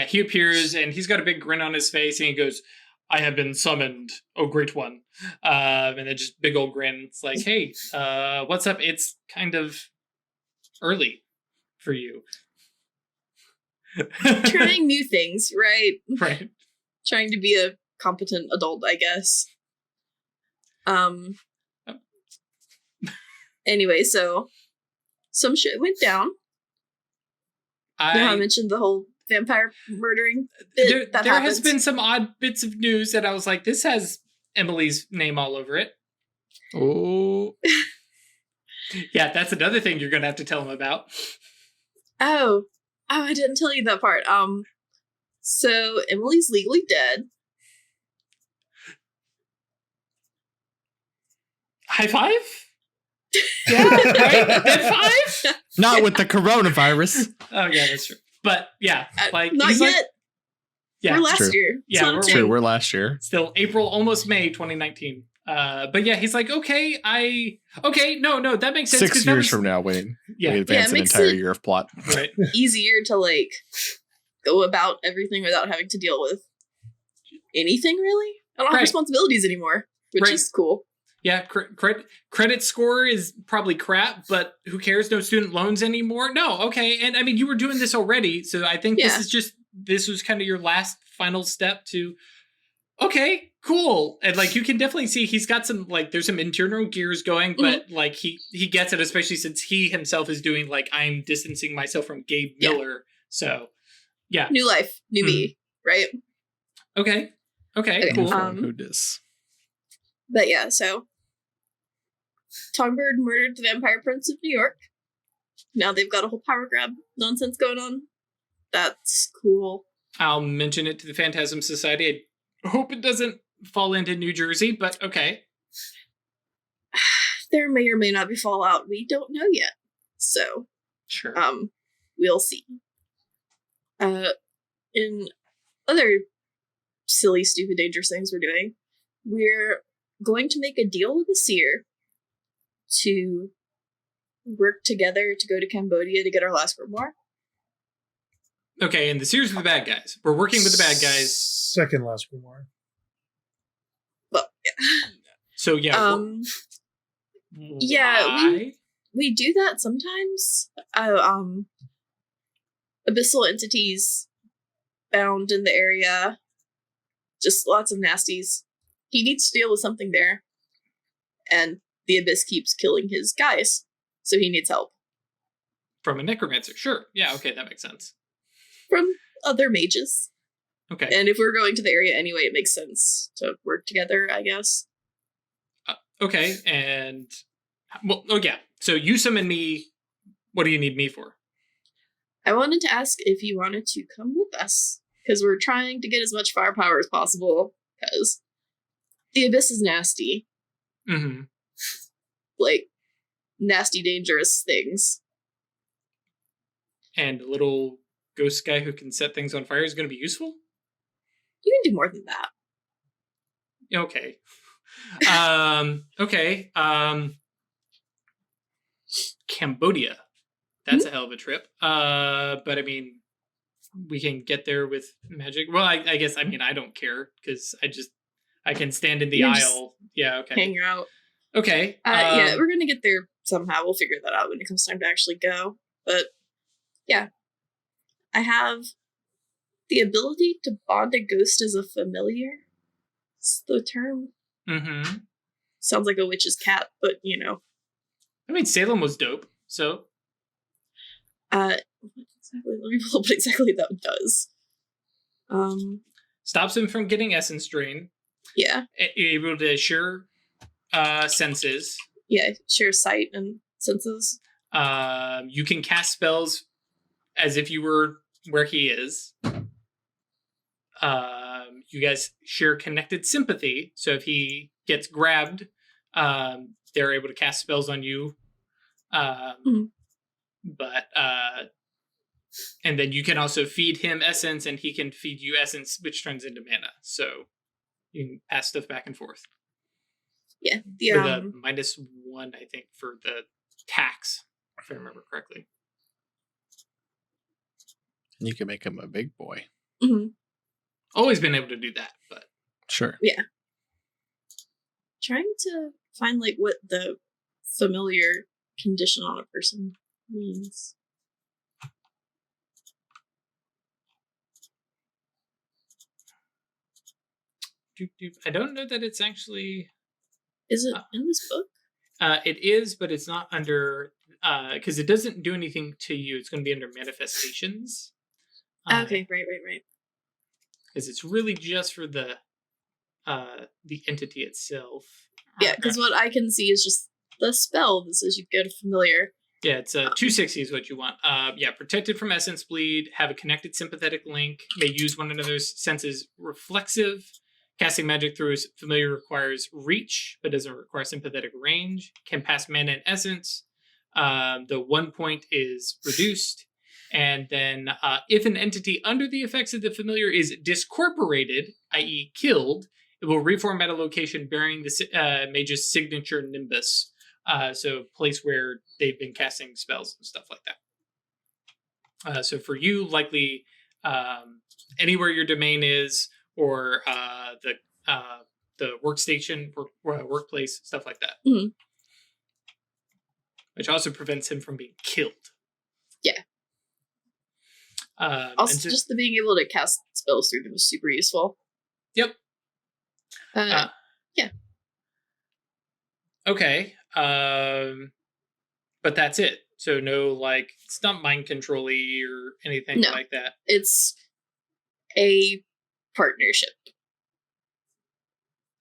He appears and he's got a big grin on his face and he goes, "I have been summoned, oh great one." And then just big old grin. It's like, "Hey, what's up? It's kind of early for you."
Trying new things, right?
Right.
Trying to be a competent adult, I guess. Anyway, so some shit went down. I mentioned the whole vampire murdering bit
There
that
has
happens.
been some odd bits of news that I was like, this has Emily's name all over it.
Oh.
Yeah, that's another thing you're gonna have to tell him about.
Oh, I didn't tell you that part. So Emily's legally dead.
High five? Yeah, right? Then 5?
Not with the coronavirus.
Oh, yeah, that's true. But yeah, like
Not
he's
yet.
like, yeah,
We're last
true.
year. It's
Yeah,
not a
we're-
thing.
True, we're last year.
still April, almost May 2019. But yeah, he's like, okay, no, that makes sense.
6
'cause that
years
was-
from now, we
Yeah,
advance an
makes
entire
it-
year of plot.
right.
Easier to like go about everything without having to deal with anything really. I don't have
Right.
responsibilities anymore, which
Right.
is cool.
Yeah, credit score is probably crap, but who cares? No student loans anymore. No, okay. And I mean, you were doing this already, so I think
Yeah.
this was kind of your last final step to. Okay, cool. And like you can definitely see he's got some like there's some internal gears going, but like he gets it, especially since he himself is doing like I'm distancing myself from Gabe
Yeah.
Miller. So yeah.
New life, new me, right?
Okay,
Okay,
cool.
Who dis?
But yeah, so Songbird murdered the Vampire Prince of New York. Now they've got a whole power grab nonsense going on. That's cool.
I'll mention it to the Phantasm Society. I hope it doesn't fall into New Jersey, but okay.
There may or may not be fallout. We don't know yet. So,
Sure.
we'll see. In other silly, stupid, dangerous things we're doing, we're going to make a deal with the seer to work together to go to Cambodia to get our last grimoire.
Okay, and the series of the bad guys. We're working with the bad guys.
Second last grimoire.
Well,
So yeah.
yeah,
why?
we do that sometimes. Abyssal entities found in the area. Just lots of nasties. He needs to deal with something there. And the Abyss keeps killing his guys. So he needs help.
From a necromancer. Sure. Yeah, okay, that makes sense.
From other mages.
Okay.
And if we're going to the area anyway, it makes sense to work together, I guess.
Okay, and well, oh yeah. So you summon me. What do you need me for?
I wanted to ask if you wanted to come with us. Because we're trying to get as much firepower as possible. Because the Abyss is nasty.
Mm-hmm.
Like, nasty, dangerous things.
And a little ghost guy who can set things on fire is going to be useful?
You can do more than that.
Okay. Okay. Cambodia. That's a hell of a trip. But I mean, we can get there with magic. Well, I guess, I mean, I don't care because I can stand in the
You're just
aisle. Yeah, okay.
Hang out.
Okay.
Yeah, we're gonna get there somehow. We'll figure that out when it comes time to actually go. But, yeah. I have the ability to bond a ghost as a familiar. It's the term.
Mm-hmm.
Sounds like a witch's cat, but, you know.
I mean, Salem was dope, so.
What exactly? Let me pull up what exactly that does.
Stops him from getting essence drain.
Yeah.
Able to share senses.
Yeah, share sight and senses.
You can cast spells as if you were where he is. You guys share connected sympathy. So if he gets grabbed, they're able to cast spells on you. But and then you can also feed him essence, and he can feed you essence, which turns into mana. So you can pass stuff back and forth.
Yeah.
With a -1, I think, for the tax, if I remember correctly.
And you can make him a big boy.
Mm-hmm.
Always been able to do that, but
Sure.
Trying to find like what the familiar condition on a person means.
I don't know that it's actually.
Is it in this book?
It is, but it's not under because it doesn't do anything to you. It's going to be under manifestations.
Okay, right.
Because it's really just for the entity itself.
Yeah, because what I can see is just the spell that says you get a familiar.
Yeah, it's 260 is what you want. Yeah, protected from essence bleed, have a connected sympathetic link, may use one another's senses reflexive, Casting magic through a familiar requires reach, but doesn't require sympathetic range. Can pass mana and essence. The 1 point is reduced. And then if an entity under the effects of the familiar is discorporated, i.e. killed, it will reform at a location bearing the mage's signature nimbus. So a place where they've been casting spells and stuff like that. So for you, likely anywhere your domain is, or the workstation, workplace, stuff like that.
Mm-hmm.
Which also prevents him from being killed.
Yeah. Also, just the being able to cast spells through them is super useful.
Yep.
Yeah.
Okay. But that's it. So no, like, it's not mind control-y or anything like that.
It's a partnership.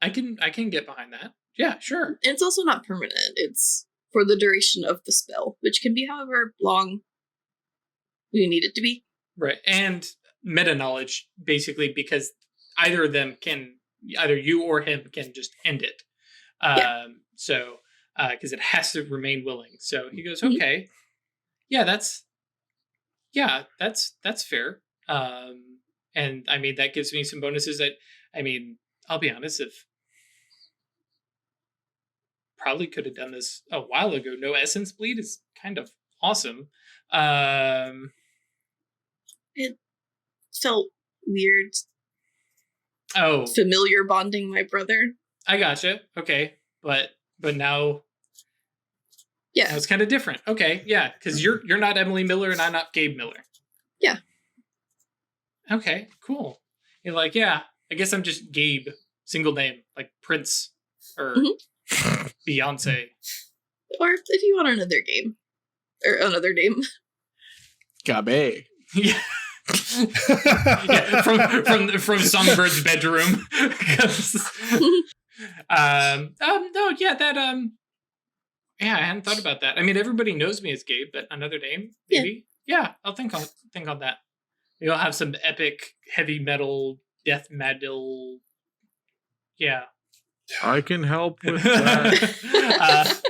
I can get behind that. Yeah, sure.
And it's also not permanent. It's for the duration of the spell, which can be however long you need it to be.
Right. And meta knowledge, basically, because either you or him can just end it. So, because it has to remain willing. So he goes, okay, that's fair. And I mean, that gives me some bonuses I'll be honest, if probably could have done this a while ago. No essence bleed is kind of awesome.
It felt weird.
Oh,
familiar bonding my brother.
I gotcha. Okay, but now, now it's kind of different. Okay, yeah, because you're not Emily Miller and I'm not Gabe Miller.
Yeah.
Okay, cool. You're like, yeah, I guess I'm just Gabe, single name, like Prince or Beyonce.
Or if you want another game. Or another name.
Gabe.
Yeah. Yeah, from Songbird's bedroom. Yeah, I hadn't thought about that. I mean, everybody knows me as Gabe, but another name, maybe. Yeah, I'll think on that. You'll have some epic heavy metal death metal. Yeah,
I can help with that.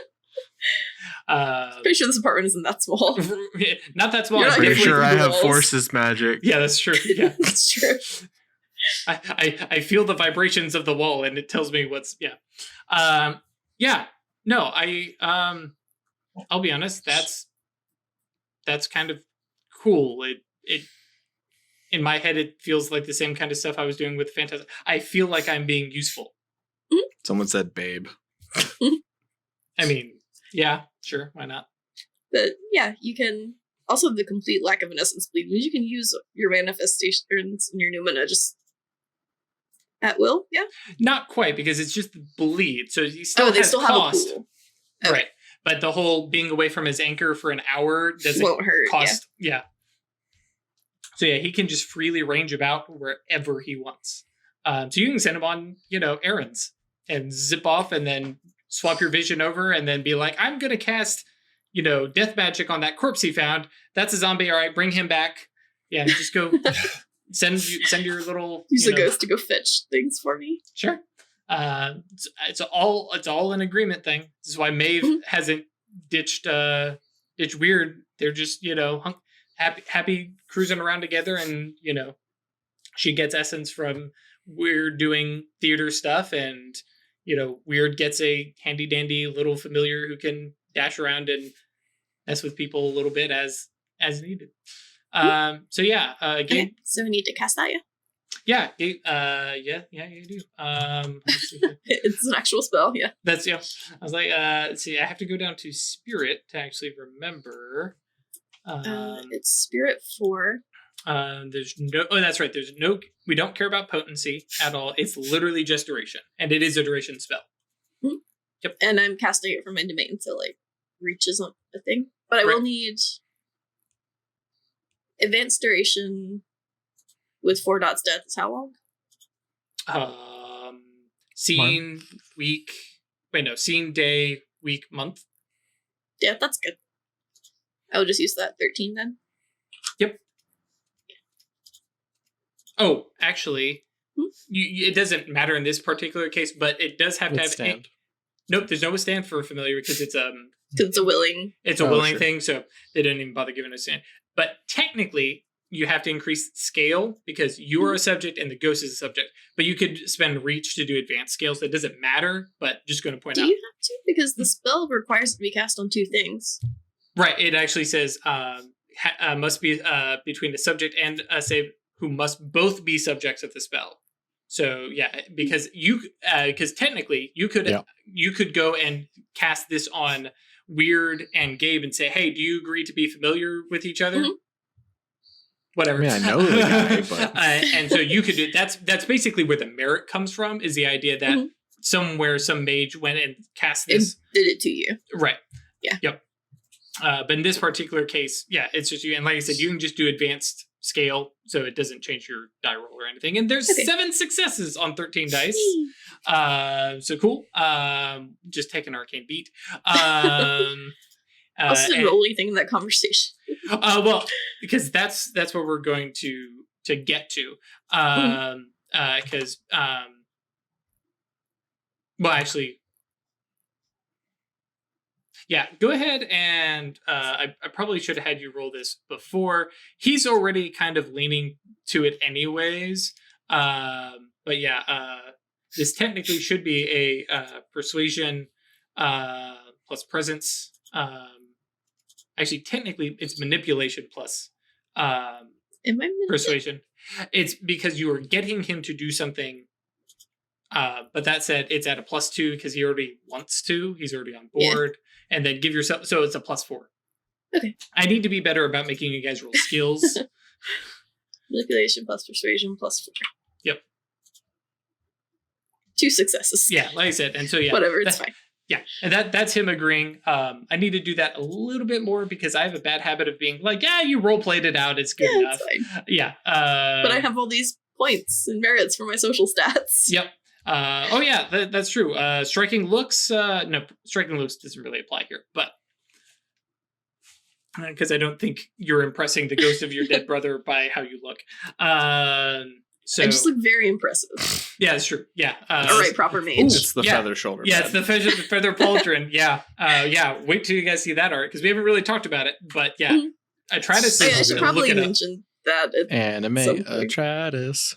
Pretty sure this apartment isn't that small.
Not that small.
You're
Pretty sure I have
walls.
Forces magic.
Yeah, that's true. Yeah,
That's true.
I feel the vibrations of the wall, and it tells me what's No, I'll be honest. That's kind of cool. It in my head, it feels like the same kind of stuff I was doing with Phantasm. I feel like I'm being useful.
Someone said babe.
Mm-hmm.
I mean, yeah, sure, why not?
But yeah, you can also the complete lack of an essence bleed means you can use your manifestations and your Numina just at will. Yeah,
not quite, because it's just the bleed, so he still
they
has
still
cost.
have a pool. Okay.
Right, but the whole being away from his anchor for an hour doesn't
won't hurt.
cost. Yeah. So yeah, he can just freely range about wherever he wants. So you can send him on, errands and zip off, and then swap your vision over, and then be like, I'm gonna cast, death magic on that corpse he found. That's a zombie. All right, bring him back. Yeah, just go send your little
use a ghost to go fetch things for me.
Sure. It's all an agreement thing. This is why Maeve hasn't ditched Weird. They're just happy cruising around together, and she gets essence from Weird doing theater stuff, and Weird gets a handy dandy little familiar who can dash around and mess with people a little bit as needed. So yeah, Gabe.
Okay, so we need to cast that, yeah?
Yeah, you do. Let's see here.
It's an actual spell, yeah.
That's I was like, let's see, I have to go down to Spirit to actually remember.
It's Spirit 4.
There's no. Oh, that's right. There's no. We don't care about potency at all. It's literally just duration, and it is a duration spell.
Mm-hmm.
Yep.
And I'm casting it from my domain, so reach isn't a thing. But I will need advanced duration with 4 dots death. Is how long?
Scene week. Wait, no. Scene day week month.
Yeah, that's good. I'll just use that 13 then.
Yep. Oh, actually, It doesn't matter in this particular case, but it does have to have.
Withstand.
Nope, there's no withstand for familiar because it's a
willing.
It's a willing
sure.
thing, so they didn't even bother giving us stand. But technically, you have to increase scale because you are a subject and the ghost is a subject. But you could spend reach to do advanced scales. That doesn't matter, but just going to point
Do
out.
you have to? Because the spell requires it to be cast on 2 things.
Right, it actually says must be between a subject and a save who must both be subjects of the spell. So yeah, because technically you could go and cast this on Weird and Gabe and say, hey, do you agree to be familiar with each other?
Mm-hmm.
Whatever.
I mean, I know the guy, but
and so you could do that's basically where the merit comes from, is the idea that somewhere some mage went and cast this.
It did it to you.
Right.
Yeah.
Yep. But in this particular case, yeah, it's just you. And like I said, you can just do advanced scale, so it doesn't change your die roll or anything. And there's 7 successes on 13 dice. So cool. Just take an arcane beat.
What's the rolly thing in that conversation?
Well, because that's what we're going to get to. Because well, actually. Yeah, go ahead and I probably should have had you roll this before. He's already kind of leaning to it anyways. But yeah, this technically should be a persuasion plus presence. Actually, technically, it's manipulation plus
Am I
persuasion. It's because you are getting him to do something. But that said, it's at a +2 because he already wants to. He's already on board. Yeah. And then give yourself, so it's a +4.
Okay.
I need to be better about making you guys roll skills.
Manipulation plus persuasion +4.
Yep.
2 successes.
Yeah, like I said, and so yeah.
Whatever, it's fine.
Yeah, and that's him agreeing. I need to do that a little bit more because I have a bad habit of being like, yeah, you role played it out, it's good enough.
It's fine.
Yeah.
But I have all these points and merits for my social stats.
Yep. Oh yeah, that's true. Striking looks, no, striking looks doesn't really apply here, but because I don't think you're impressing the ghost of your dead brother by how you look. So
I just look very impressive.
Yeah, it's true. Yeah.
All right, proper mage.
It's the feather shoulder.
Yeah, it's the feather pauldron. Yeah. Yeah. Wait till you guys see that art because we haven't really talked about it, but yeah, Atratus.
I should probably mention that.
Anime Atratus.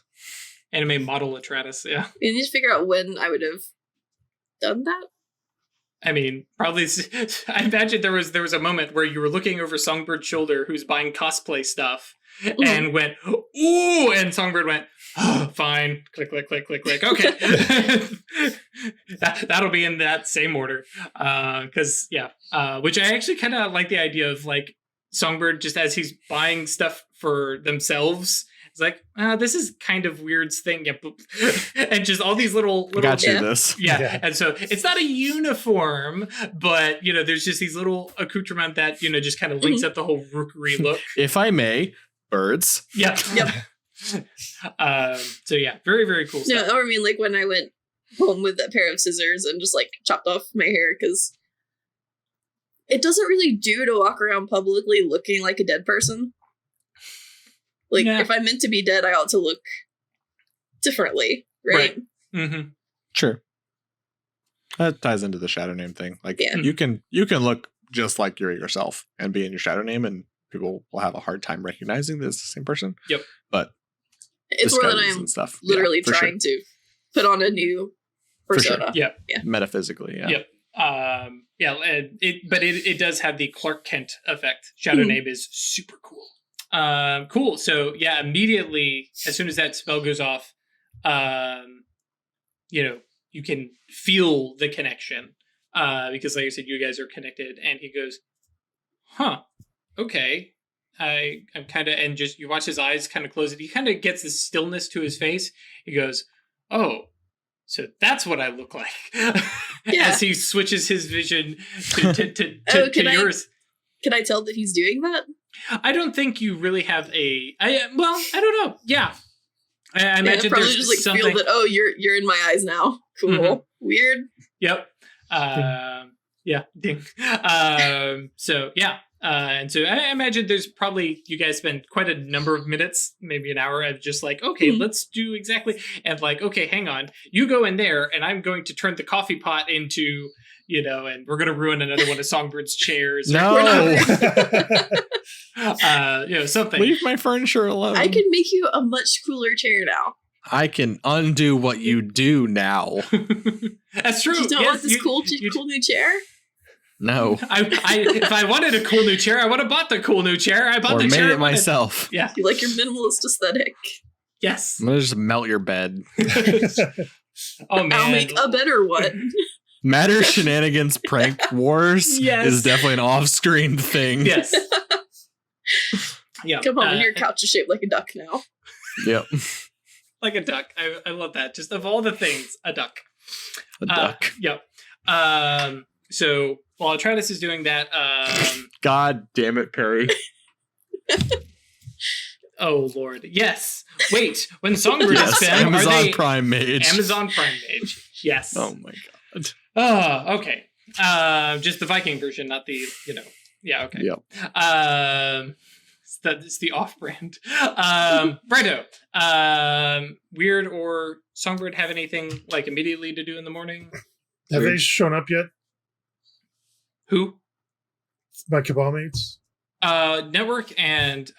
Anime model Atratus, yeah.
You need to figure out when I would have done that.
I mean, probably. I imagine there was a moment where you were looking over Songbird's shoulder, who's buying cosplay stuff, and went, "Ooh!" and Songbird went, "Oh, fine." Click, click, click, click, click. Okay, that'll be in that same order. Because which I actually kind of like the idea of like Songbird just as he's buying stuff for themselves. It's like, this is kind of Weird's thing. Yeah. And just all these little
got you this.
Yeah. And so it's not a uniform, but there's just these little accoutrement that, just kind of links up the whole Rookery look.
If I may, birds.
Yeah.
Yep.
So yeah, very, very cool stuff.
No, or I mean like when I went home with that pair of scissors and just like chopped off my hair because it doesn't really do to walk around publicly looking like a dead person. Like, if I'm meant to be dead, I ought to look differently, right?
Mm-hmm.
Sure. That ties into the shadow name thing. Like, you can look just like you're yourself and be in your shadow name, and people will have a hard time recognizing that it's the same person.
Yep.
But
it's more than I'm literally trying to put on a new persona.
For sure. Yeah. Metaphysically, yeah.
Yep. It does have the Clark Kent effect. Shadow name is super cool. Cool. So yeah, immediately as soon as that spell goes off, you can feel the connection. Because like I said, you guys are connected, and he goes, huh, okay. I'm kind of, and just, you watch his eyes kind of close, and he kind of gets this stillness to his face. He goes, oh, so that's what I look like. As he switches his vision to yours.
Can I tell that he's doing that?
I don't think you really have I don't know. Yeah. I imagine
probably
there's
just like
something.
feel that, oh, you're in my eyes now. Cool.
Mm-hmm.
Weird.
Yep. Yeah. Ding. So yeah. And so I imagine there's probably, you guys spend quite a number of minutes, maybe an hour, of just like, okay, let's do exactly. And like, okay, hang on. You go in there and I'm going to turn the coffee pot into, and we're going to ruin another one of Songbird's chairs.
No.
Something.
Leave my furniture alone.
I can make you a much cooler chair now.
I can undo what you do now.
That's true.
You don't want this cool new chair?
No.
If I wanted a cool new chair, I would have bought the cool new chair. I bought the chair.
Or made it myself.
Yeah.
You like your minimalist aesthetic?
Yes.
I'm going to just melt your bed.
Oh, man.
I'll make a better one.
Matter Shenanigans Prank Wars is definitely an off-screen thing.
Yes. Yeah.
Come on, your couch is shaped like a duck now.
Yep.
Like a duck. I love that. Just of all the things, a duck.
A duck.
Yep. So while Atreides is doing that,
God damn it, Perry.
Oh Lord, yes. Wait, when Songbird is filmed,
Amazon
are they
Prime Mage?
Amazon Prime Mage? Yes.
Oh my god.
Oh, okay. Just the Viking version, not the Yeah. Okay.
Yep.
It's the off-brand. Righto. Weird or Songbird have anything like immediately to do in the morning?
Have they shown up yet?
Who?
My cabal mates?
Network and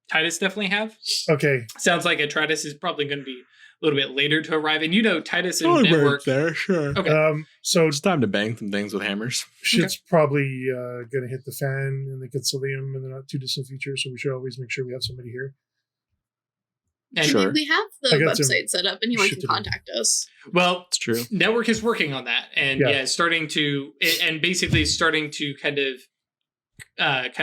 Titus definitely have.
Okay.
Sounds like Atreides is probably going to be a little bit later to arrive. And Titus and Network.
There, sure.
Okay.
So
it's time to bang some things with hammers.
Shit's probably going to hit the fan in the Consortium in the not too distant future, so we should always make sure we have somebody here.
And
sure.
We have the website set up. Anyone can contact us.
Well,
it's true.
Network is working on that, and starting to kind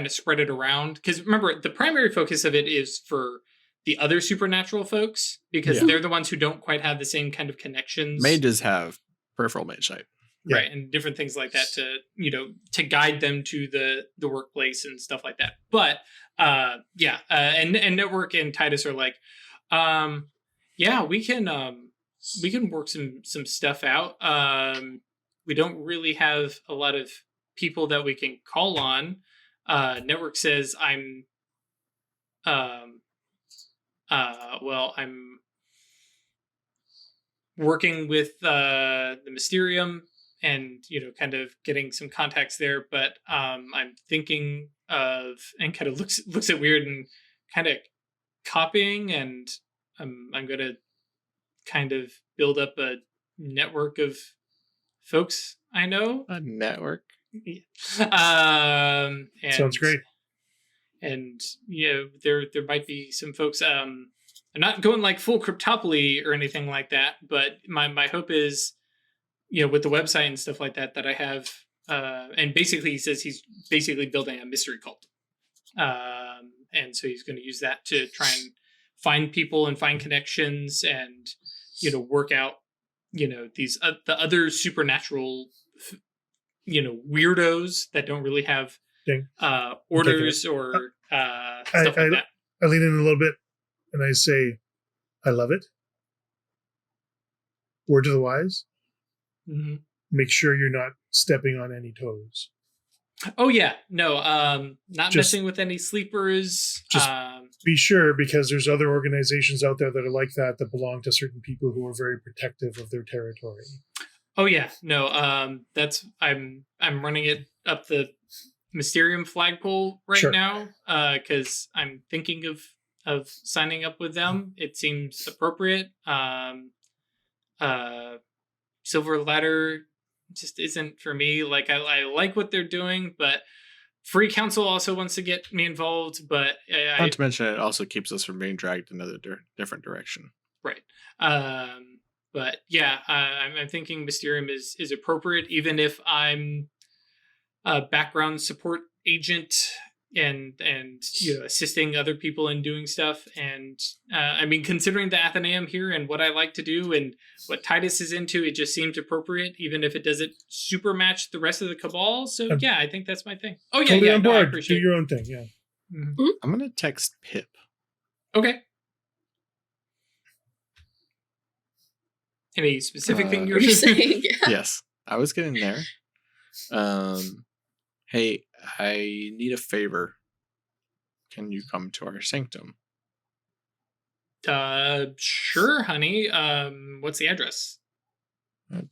of spread it around. Because remember, the primary focus of it is for the other supernatural folks, because they're the ones who don't quite have the same kind of connections.
Mages have peripheral mage sight.
Right, and different things like that to guide them to the workplace and stuff like that. But and Network and Titus are like, we can work some stuff out. We don't really have a lot of people that we can call on. Network says I'm working with the Mysterium and kind of getting some contacts there, but I'm thinking of, and kind of looks at Weird and kind of copying, and I'm going to kind of build up a network of folks I know.
A network.
And,
sounds great.
And there might be some folks. I'm not going like full cryptopoly or anything like that, but my hope is, with the website and stuff like that I have. And basically, he says he's basically building a mystery cult. And so he's going to use that to try and find people and find connections and, work out, these the other supernatural, weirdos that don't really have orders or stuff like that.
I lean in a little bit and I say, I love it. Word to the wise.
Mm-hmm.
Make sure you're not stepping on any toes.
Oh yeah, no, not messing with any sleepers.
Just be sure, because there's other organizations out there that are like that belong to certain people who are very protective of their territory.
Oh yeah, no, that's I'm running it up the Mysterium flagpole right now, because I'm thinking of signing up with them. It seems appropriate. Silver Ladder just isn't for me. Like I like what they're doing, but Free Council also wants to get me involved. But
not to mention, it also keeps us from being dragged in another different direction.
Right. But yeah, I'm thinking Mysterium is appropriate, even if I'm a background support agent and assisting other people in doing stuff. And considering the Athenaeum here and what I like to do and what Titus is into, it just seems appropriate, even if it doesn't super match the rest of the cabal. So I think that's my thing. Oh yeah,
totally
yeah,
on board.
I appreciate
do your own thing. Yeah.
Mm-hmm.
I'm gonna text Pip.
Okay. Any specific thing you're
saying?
Yes, I was getting there. Hey, I need a favor. Can you come to our sanctum?
Sure, honey. What's the address?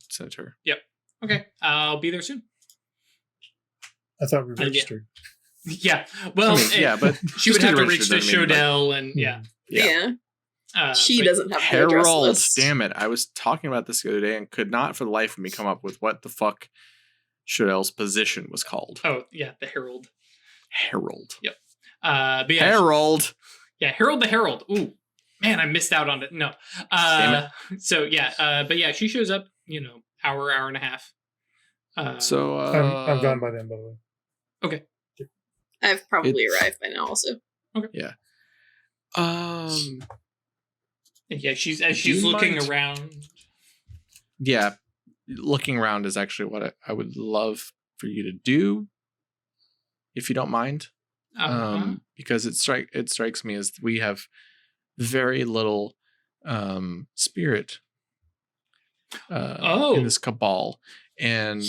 Center.
Yep. Okay, I'll be there soon.
I thought we registered.
Yeah. Well,
but
she would have to reach the Shodell, and
Yeah. She
but
doesn't have the address
Herald.
list.
Damn it! I was talking about this the other day and could not, for the life of me, come up with what the fuck Shodell's position was called.
Oh yeah, the Herald.
Herald.
Yep. But yeah,
Herald.
Yeah, Herald the Herald. Ooh, man, I missed out on it. No.
Damn it.
So yeah, but yeah, she shows up. Hour and a half.
So
I'm gone by then, by the way.
Okay.
I've probably arrived by now also.
Okay.
Yeah.
And yeah, she's looking around.
Yeah, looking around is actually what I would love for you to do, if you don't mind. Because it strikes me as we have very little spirit in this cabal, and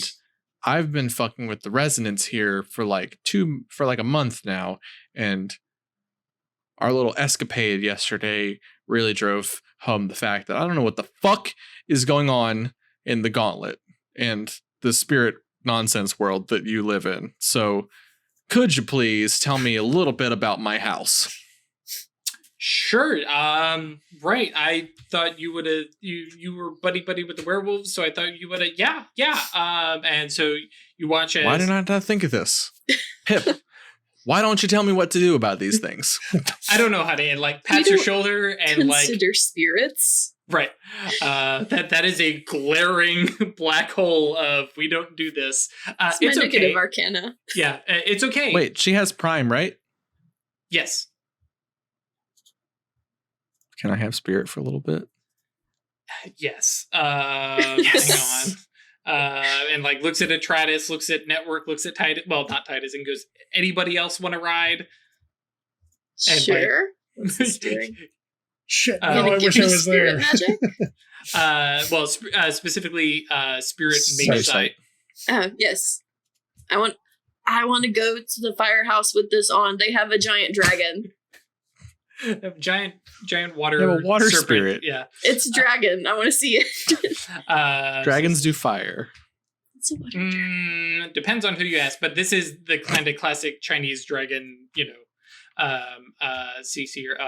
I've been fucking with the resonance here for like a month now, and our little escapade yesterday really drove home the fact that I don't know what the fuck is going on in the gauntlet and the spirit nonsense world that you live in. So could you please tell me a little bit about my house?
Sure. Right. I thought you would have. You were buddy with the werewolves, so I thought you would have. Yeah. And so you watch as.
Why did I not think of this, Pip? Why don't you tell me what to do about these things?
I don't know how to. And like pats your shoulder and
consider spirits.
Right. That is a glaring black hole of we don't do this.
It's my negative arcana.
Yeah, it's okay.
Wait, she has Prime, right?
Yes.
Can I have spirit for a little bit?
Yes.
Yes.
Hang on. And like looks at Atratus, looks at Network, looks at Titus. Well, not Titus, and goes, anybody else want to ride? And
sure. What's this doing?
Shit, no, I wish I was there.
Specifically, spirit mage sight.
Oh, yes. I want to go to the firehouse with this on. They have a giant dragon.
giant water.
They have a water
serpent.
spirit.
Yeah,
it's a dragon. I want to see it.
Dragons do fire.
It's a water dragon.
Depends on who you ask, but this is the kind of classic Chinese dragon. CC or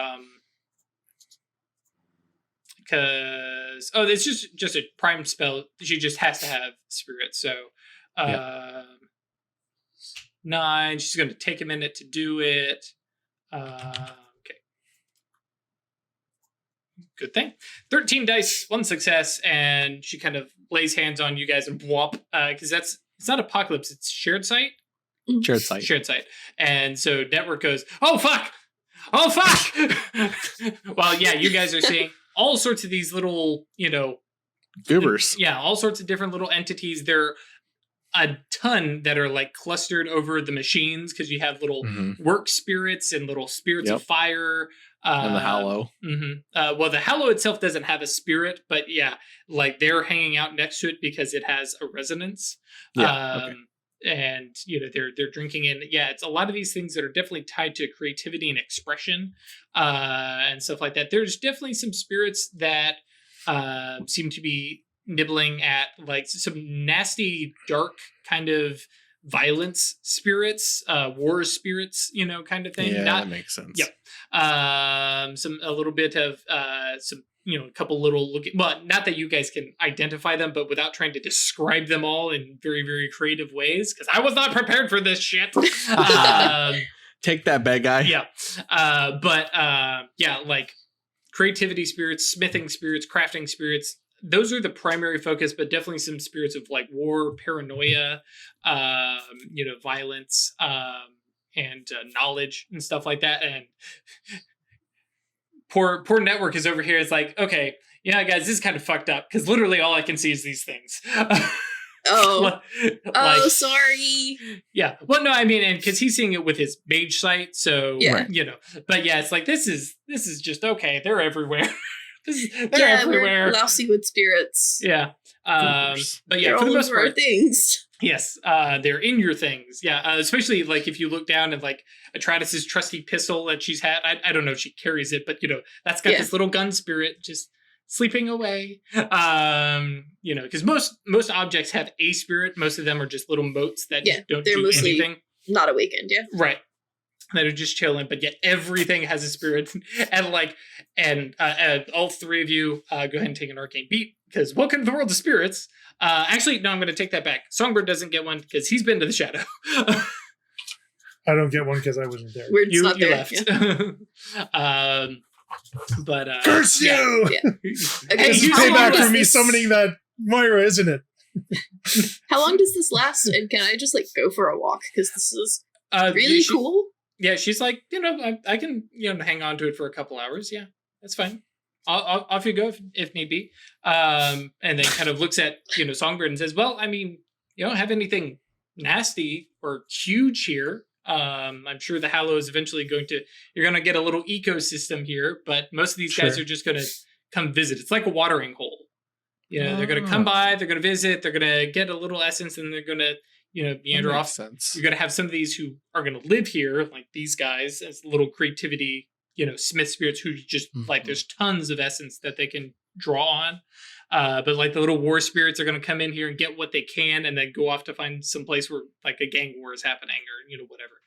because it's just a prime spell. She just has to have spirit. So 9. She's going to take a minute to do it. Okay. Good thing. 13 dice, 1 success, and she kind of lays hands on you guys and whop, because it's not apocalypse, it's shared sight.
Shared sight.
Shared sight. And so Network goes, oh fuck! Well, yeah, you guys are seeing all sorts of these little,
goobers.
Yeah, all sorts of different little entities. There are a ton that are like clustered over the machines because you have little work spirits and little spirits of fire.
And the Hallow.
Well, the Hallow itself doesn't have a spirit, but yeah, like they're hanging out next to it because it has a resonance.
Yeah.
And they're drinking in. Yeah, it's a lot of these things that are definitely tied to creativity and expression, and stuff like that. There's definitely some spirits that seem to be nibbling at like some nasty, dark kind of violence spirits, war spirits, kind of thing.
Yeah, that makes sense.
Yep. A little bit of some. A couple little looking, well, not that you guys can identify them, but without trying to describe them all in very, very creative ways, because I was not prepared for this shit.
Take that, bad guy.
Yeah. Like creativity spirits, smithing spirits, crafting spirits. Those are the primary focus, but definitely some spirits of like war, paranoia, violence, and knowledge and stuff like that. And Poor Network is over here. It's like, okay, yeah, guys, this is kind of fucked up because literally all I can see is these things.
Sorry.
Yeah. Well, no, I mean, and because he's seeing it with his mage sight, so
yeah.
But yeah, it's like this is just okay. They're everywhere. They're everywhere.
We're lousy with spirits.
Yeah. But yeah,
They're
for the
all
most
over our
part,
things.
yes, they're in your things. Yeah, especially like if you look down at like Atreides' trusty pistol that she's had. I don't know if she carries it, but that's got this little gun spirit just sleeping away. Because most objects have a spirit. Most of them are just little motes that don't do anything.
Not awakened, yeah.
Right. That are just chilling, but yet everything has a spirit. and all three of you go ahead and take an arcane beat, because welcome to the world of spirits. Actually, no, I'm going to take that back. Songbird doesn't get one because he's been to the shadow.
I don't get one because I wasn't there.
You
left. Yeah. But
curse you!
Yeah. Okay,
this is payback for me summoning that Moira, isn't it?
How long does this last? And can I just go for a walk? Because this is really cool.
Yeah, she's like, I can, hang on to it for a couple hours. Yeah, that's fine. Off you go if need be. And then kind of looks at, Songbird and says, well, I mean, you don't have anything nasty or huge here. I'm sure the Hallow is eventually you're going to get a little ecosystem here, but most of these guys are just going to come visit. It's like a watering hole. They're going to come by, they're going to visit, they're going to get a little essence, and they're going to, meander off.
Sense.
You're going to have some of these who are going to live here, like these guys, as little creativity, smith spirits who just, there's tons of essence that they can draw on. But like the little war spirits are going to come in here and get what they can and then go off to find some place where like a gang war is happening or, whatever.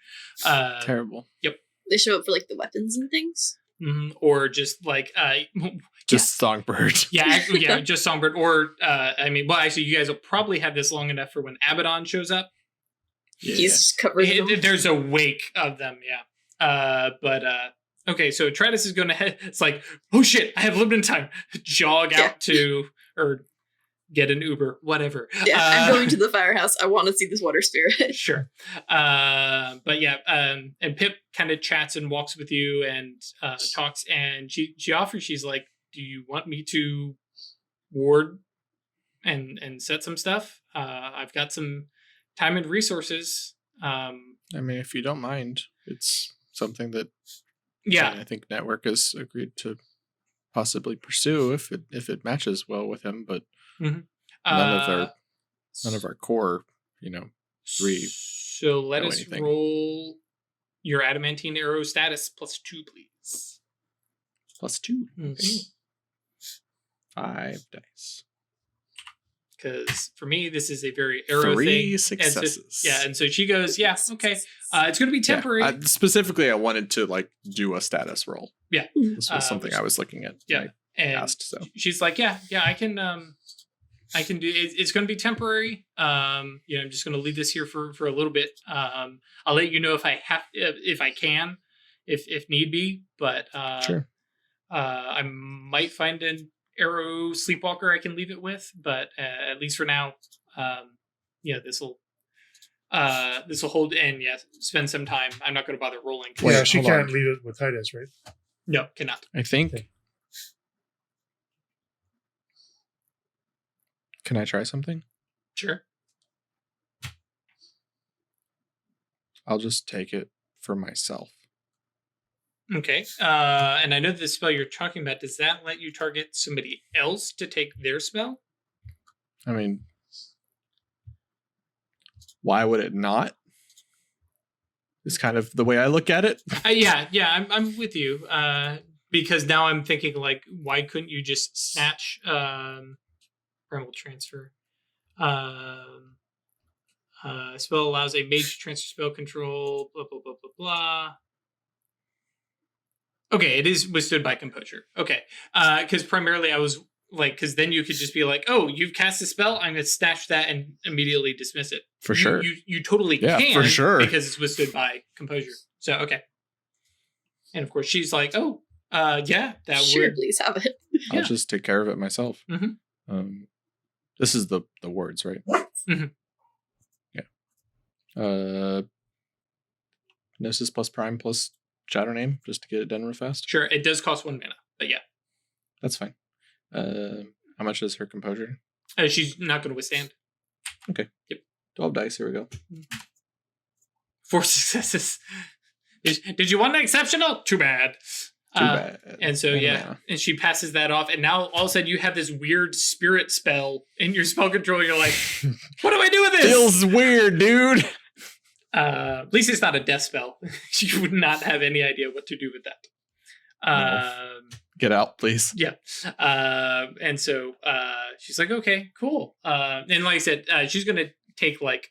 Terrible.
Yep.
They show up for the weapons and things.
Mm-hmm. Or just
just Songbird.
Yeah, just Songbird. Or actually, you guys will probably have this long enough for when Abaddon shows up.
Yeah. He's covered.
There's a wake of them. Yeah. Okay. So Atreides is going to head. It's like, oh shit! I have limited time. Jog out to or get an Uber, whatever.
Yeah, I'm going to the firehouse. I want to see this water spirit.
Sure. And Pip kind of chats and walks with you and talks, and she offers, she's like, do you want me to ward and set some stuff? I've got some time and resources.
I mean, if you don't mind, it's something that I think Network has agreed to possibly pursue if it matches well with him, but none of our core, three.
So let us roll your adamantine arrow status +2, please.
+2.
Okay.
5 dice.
Because for me, this is a very arrow
3
thing.
successes.
And so she goes, yeah, okay. It's going to be temporary.
Yeah, specifically, I wanted to do a status roll.
Yeah.
This was something I was looking at.
Yeah. And
asked, so
she's like, yeah, I can do it. It's going to be temporary. I'm just going to leave this here for a little bit. I'll let you know if I can, if need be, but
sure.
I might find an arrow sleepwalker I can leave it with, but at least for now, this will hold and spend some time. I'm not going to bother rolling.
Yeah, she can't leave it with Titus, right?
No, cannot.
I think. Okay. Can I try something?
Sure.
I'll just take it for myself.
Okay. And I know the spell you're talking about, does that let you target somebody else to take their spell?
I mean, why would it not? Is kind of the way I look at it. I'm with you. Because now I'm thinking why couldn't you just snatch primal transfer? Spell allows a mage to transfer spell control. Blah blah blah blah blah. Okay, it is withstood by composure. Okay, because primarily I was because then you could just be like, oh, you've cast a spell, I'm gonna snatch that and immediately dismiss it. For sure.
You totally can.
For sure.
Because it's withstood by composure. So, okay. And of course she's like, oh, that
sure,
would...
please have it.
I'll just take care of it myself.
Mm-hmm.
This is the words, right?
Mm-hmm.
Yeah. Gnosis plus Prime plus Shadow Name, just to get it done real fast.
Sure, it does cost 1 mana, but yeah.
That's fine. How much is her composure?
She's not going to withstand.
Okay.
Yep.
12 dice, here we go.
4 successes. Did you want an exceptional? Too bad.
bad.
And so, and she passes that off. And now all of a sudden you have this weird spirit spell in your spell control. You're like, what do I do with this?
Feels weird, dude.
At least it's not a death spell. You would not have any idea what to do with that.
Get out, please.
Yeah. And so she's like, okay, cool. And like I said, she's going to take like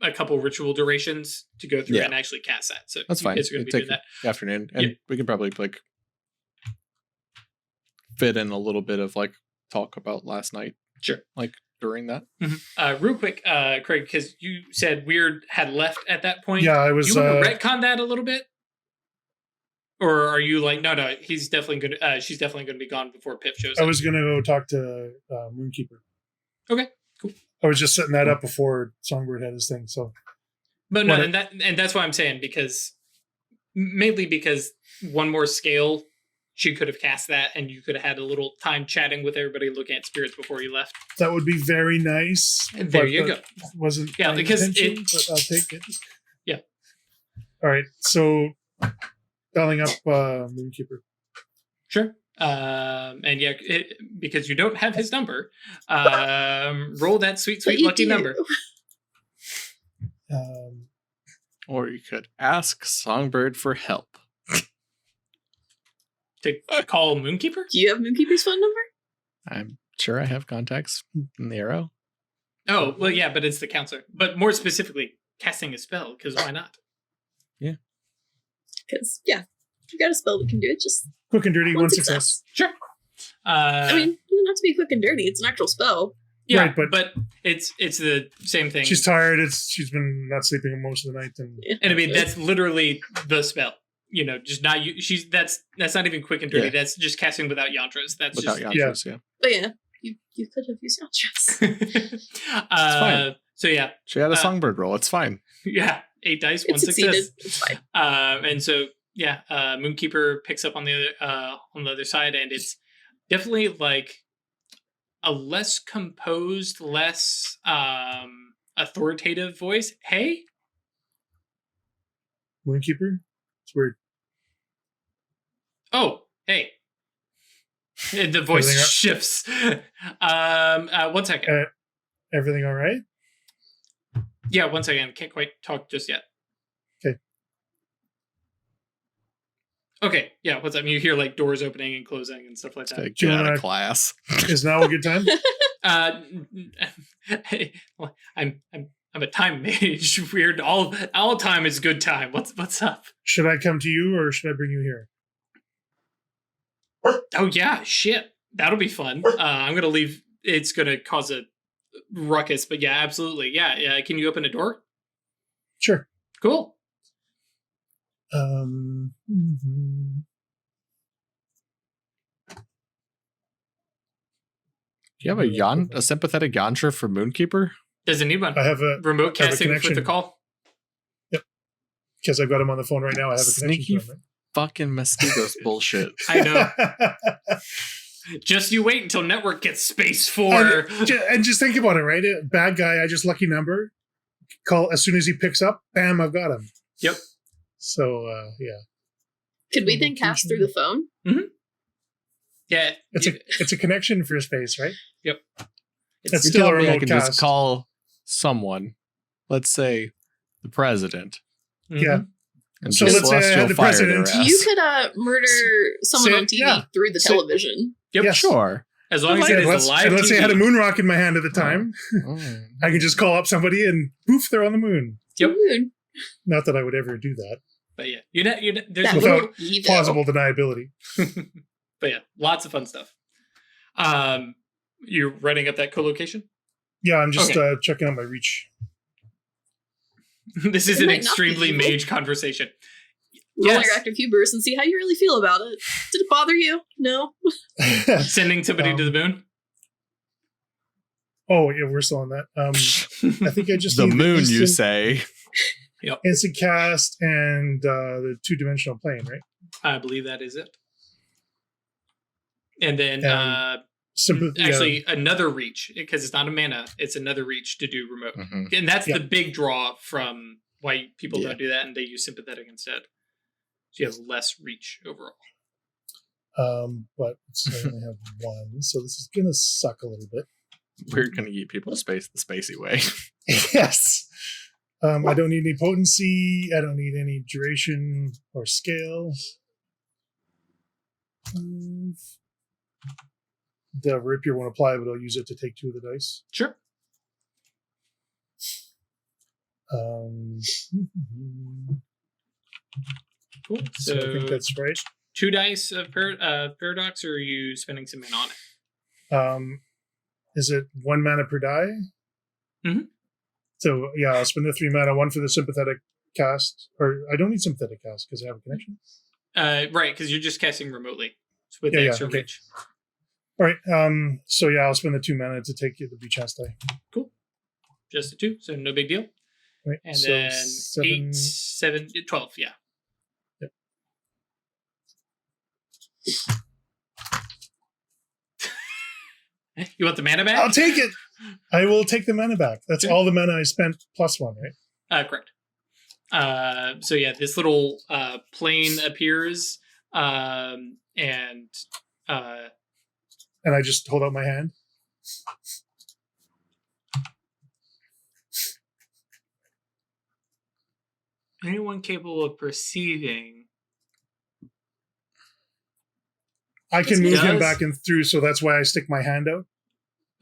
a couple ritual durations to go through and actually cast that. So
that's fine.
It's going to be doing that.
Afternoon. And we can probably like fit in a little bit of like talk about last night.
Sure.
Like during that.
Real quick, Craig, because you said Weird had left at that point.
Yeah, I was.
You want to retcon that a little bit? Or are you like, no, he's definitely going to, she's definitely going to be gone before Pip shows up.
I was going to go talk to Moonkeeper.
Okay, cool.
I was just setting that up before Songbird had his thing. So,
but no, and that's why I'm saying, because mainly because one more scale, she could have cast that, and you could have had a little time chatting with everybody, looking at spirits before you left.
that would be very nice.
And there you go.
Wasn't
Yeah,
my
because
intention, but I'll take it.
Yeah.
All right. So, dialing up Moonkeeper.
Sure. And yeah, because you don't have his number, roll that sweet lucky number.
Or you could ask Songbird for help.
To call Moonkeeper?
Do you have Moonkeeper's phone number?
I'm sure I have contacts in the arrow.
Oh, well, yeah, but it's the counselor. But more specifically, casting a spell, because why not?
Yeah.
Because, if you got a spell that can do it, just
Quick and dirty, one success.
Sure.
I mean, you don't have to be quick and dirty. It's an actual spell.
Yeah,
Right,
but it's the same thing.
She's tired. She's been not sleeping most of the night, and
And I mean, that's literally the spell. You know, just not you. That's not even quick and dirty.
Yeah.
That's just casting without yantras. That's
Without
just
yantras, yeah.
But yeah, you could have used Yantras.
fine.
So yeah,
She had a Songbird roll. It's fine.
yeah, 8 dice,
It
1
succeeded.
success.
It's fine.
And so yeah, Moonkeeper picks up on the other side, and it's definitely like a less composed, less authoritative voice. Hey,
Moonkeeper. It's weird.
oh, hey. And the voice
Everything
shifts. 1 second.
Everything all right?
Yeah, 1 second. Can't quite talk just yet. Okay, yeah, what's up? You hear like doors opening and closing and stuff like
It's
that.
like, get out of class.
Is now a good time?
Hey, well, I'm a time mage. Weird. All time is good time. What's up?
Should I come to you or should I bring you here?
Oh yeah, shit. That'll be fun. I'm gonna leave. It's gonna cause a ruckus, but yeah, absolutely. Yeah. Can you open a door?
Sure.
Cool.
Mhm.
Do you have a sympathetic yantra for Moonkeeper?
Does anyone
I have a
remote
I have a
casting for
connection.
the call?
because I've got him on the phone right now. I have a connection
Sneaky
to him.
Fucking Mastigos bullshit.
I know.
Right?
Just you wait until network gets space for.
and just think about it, right? Bad guy, I just lucky number. Call as soon as he picks up, bam, I've got him.
Yep.
So yeah,
Could we then cast through the phone?
Yeah.
it's a connection for space, right?
Yep.
It's
You
still
tell
a
me I
remote
can
cast.
just call someone, let's say the president,
Yeah.
and
So
just
let's say I had
celestial
the
fire
president.
their ass.
You could murder someone
Say-
on TV
yeah.
through the
Say-
television.
Yep.
Yes.
Sure.
As long as
Like
it
it.
is a
let's,
live
and let's say I had a
TV.
moon rock in my hand at the time.
Mm.
I can just call up somebody and poof, they're on the moon.
Yep.
Moon.
Not that I would ever do that.
But yeah, there's
That
Without
little evil.
Plausible deniability.
but yeah, lots of fun stuff. You're writing up that co-location?
Yeah, I'm just
Okay.
checking out my reach.
This is
It
an
might not be
extremely
evil.
mage conversation.
Roll
Yes.
your active hubris and see how you really feel about it. Did it bother you? No.
Sending somebody to the moon?
Oh yeah, we're still on that. I think I just
The
need
moon, you
instant-
say?
instant cast and the 2-dimensional plane, right?
I believe that is it. And then
Actually,
another reach, because it's not a mana, it's another reach to do remote.
Mhm.
And that's
Yeah.
the big draw from why people
Yeah.
don't do that and they use sympathetic instead. So you have less reach overall.
But I only have one, so this is gonna suck a little bit.
We're gonna get people to space the spacey way.
Yes. I don't need any potency. I don't need any duration or scale. The rapier won't apply, but I'll use it to take 2 of the dice.
Sure. Cool.
So I think that's right.
2 dice of paradox, or are you spending some mana on it?
Is it 1 mana per die?
Mm-hmm.
So yeah, I'll spend the 3 mana, 1 for the sympathetic cast, or I don't need sympathetic cast because I have a connection.
Right, because you're just casting remotely with the extra reach.
All right. So yeah, I'll spend the 2 mana to take the beach chance die.
Cool. Just the 2, so no big deal.
Right.
And
so
then
7,
8, 7, 12. Yeah.
Yep.
You want the mana back?
I'll take it. I will take the mana back. That's all the mana I spent plus 1, right?
Correct. So yeah, this little plane appears, and
I just hold out my hand.
anyone capable of perceiving.
I can move him
does.
back and through, so that's why I stick my hand out.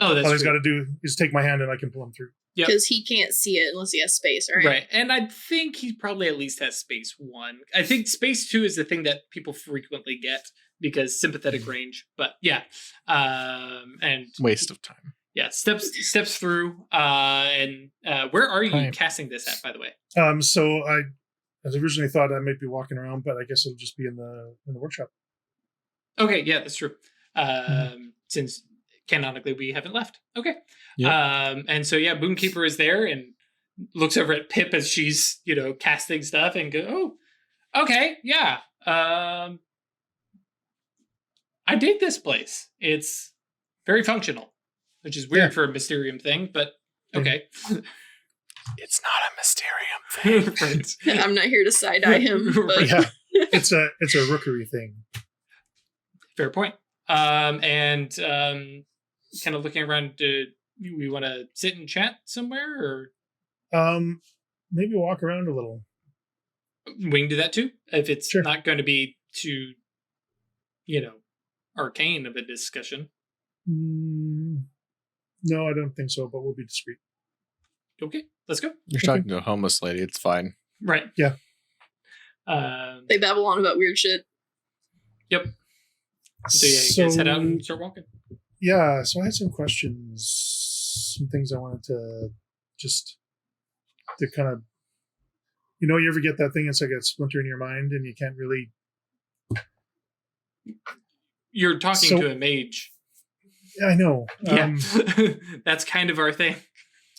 Oh, that's
All he's
true.
got to do is take my hand and I can pull him through.
Yep.
Because he can't see it unless he has space, right?
Right. And I think he probably at least has space 1. I think space 2 is the thing that people frequently get because sympathetic range. But yeah. And
Waste of time.
yeah, steps through. And where are you
Right.
casting this at, by the way?
So I originally thought I might be walking around, but I guess it'll just be in the workshop.
Okay, yeah, that's true. Since canonically we haven't left. Okay.
Yep.
And so yeah, Boomkeeper is there and looks over at Pip as she's, casting stuff and go, oh, okay, yeah. I dig this place. It's very functional, which is weird for a Mysterium thing, but okay.
It's not a Mysterium thing.
Right.
I'm not here to side eye him, but
Yeah, it's a Rookery thing.
Fair point. And kind of looking around, do we want to sit and chat somewhere, or
Maybe walk around a little.
we can do that too if it's
Sure.
not going to be too, arcane of a discussion.
No, I don't think so, but we'll be discreet.
Okay, let's go.
You're talking to a homeless lady. It's fine.
Right.
Yeah.
they babble on about weird shit.
Yep. So yeah, you guys head out and start walking.
Yeah, so I had some questions, some things I wanted to kind of, you ever get that thing, it's like a splinter in your mind and you can't really...
You're talking to a mage.
I know.
Yeah. That's kind of our thing.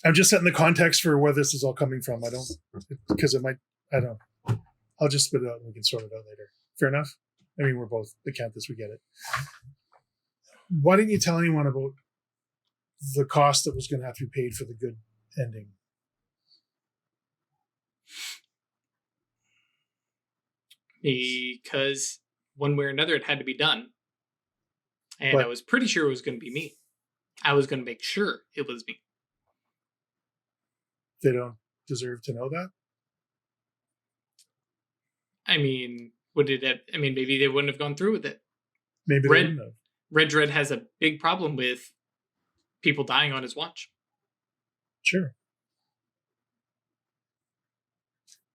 I'm just setting the context for where this is all coming from. I don't, I'll just spit it out and we can sort it out later. Fair enough? I mean, we're both Acanthus, we get it. Why didn't you tell anyone about the cost that was going to have to be paid for the good ending?
Because one way or another it had to be done. And I was pretty sure it was going to be me. I was going to make sure it was me.
They don't deserve to know that?
I mean, maybe they wouldn't have gone through with it.
Maybe they wouldn't have.
Red Dread has a big problem with people dying on his watch.
Sure.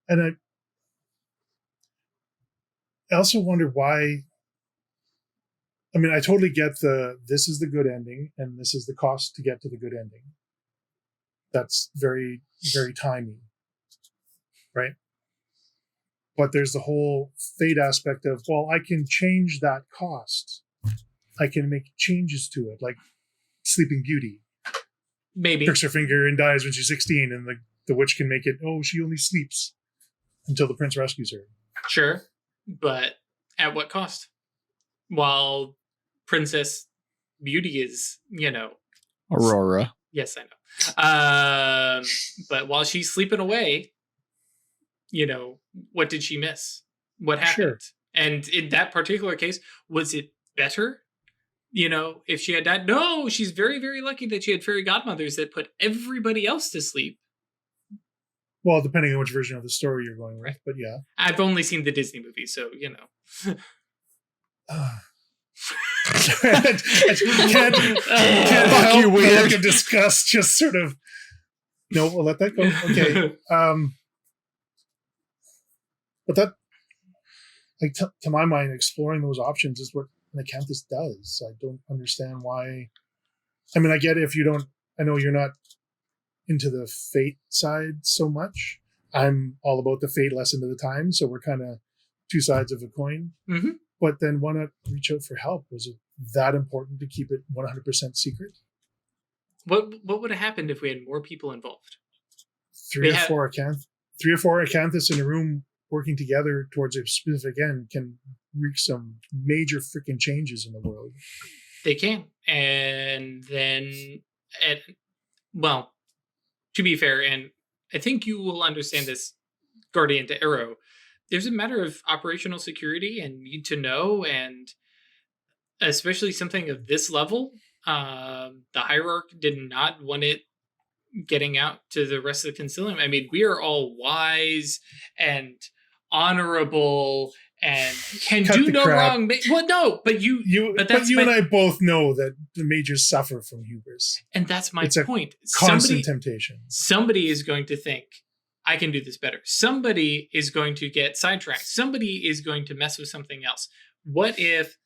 And I also wonder why. I mean, I totally get this is the good ending and this is the cost to get to the good ending. That's very, very timey, right? But there's the whole fate aspect of, well, I can change that cost. I can make changes to it, like Sleeping Beauty.
Maybe.
Pricks her finger and dies when she's 16, and the witch can make it, she only sleeps until the prince rescues her.
Sure. But at what cost? While Princess Beauty is,
Aurora.
Yes, I know. But while she's sleeping away, what did she miss? What happened?
Sure.
And in that particular case, was it better? If she had died? No, she's very, very lucky that she had fairy godmothers that put everybody else to sleep.
Well, depending on which version of the story you're going with, but yeah.
I've only seen the Disney movie, so
can't help but look and discuss. Just sort of. No, we'll let that go. Okay. But that, like, to my mind, exploring those options is what an Occultist does. I don't understand why. I mean, I get it if you don't. I know you're not into the fate side so much. I'm all about the fate, less into the time. So we're kind of two sides of a coin.
Mm-hmm.
But then why not reach out for help? Was it that important to keep it 100% secret?
What would have happened if we had more people involved?
Three or four Occultists in a room working together towards a specific end can wreak some major freaking changes in the world.
They can. And then, to be fair, and I think you will understand this, Guardian to Arrow, there's a matter of operational security and need to know, and especially something of this level, the Hierarch did not want it getting out to the rest of the Concilium. I mean, we are all wise and honorable and can do no wrong. Well, no, but you and I
both know that the mages suffer from hubris,
and that's my point.
Constant temptation.
Somebody is going to think, I can do this better. Somebody is going to get sidetracked. Somebody is going to mess with something else. What if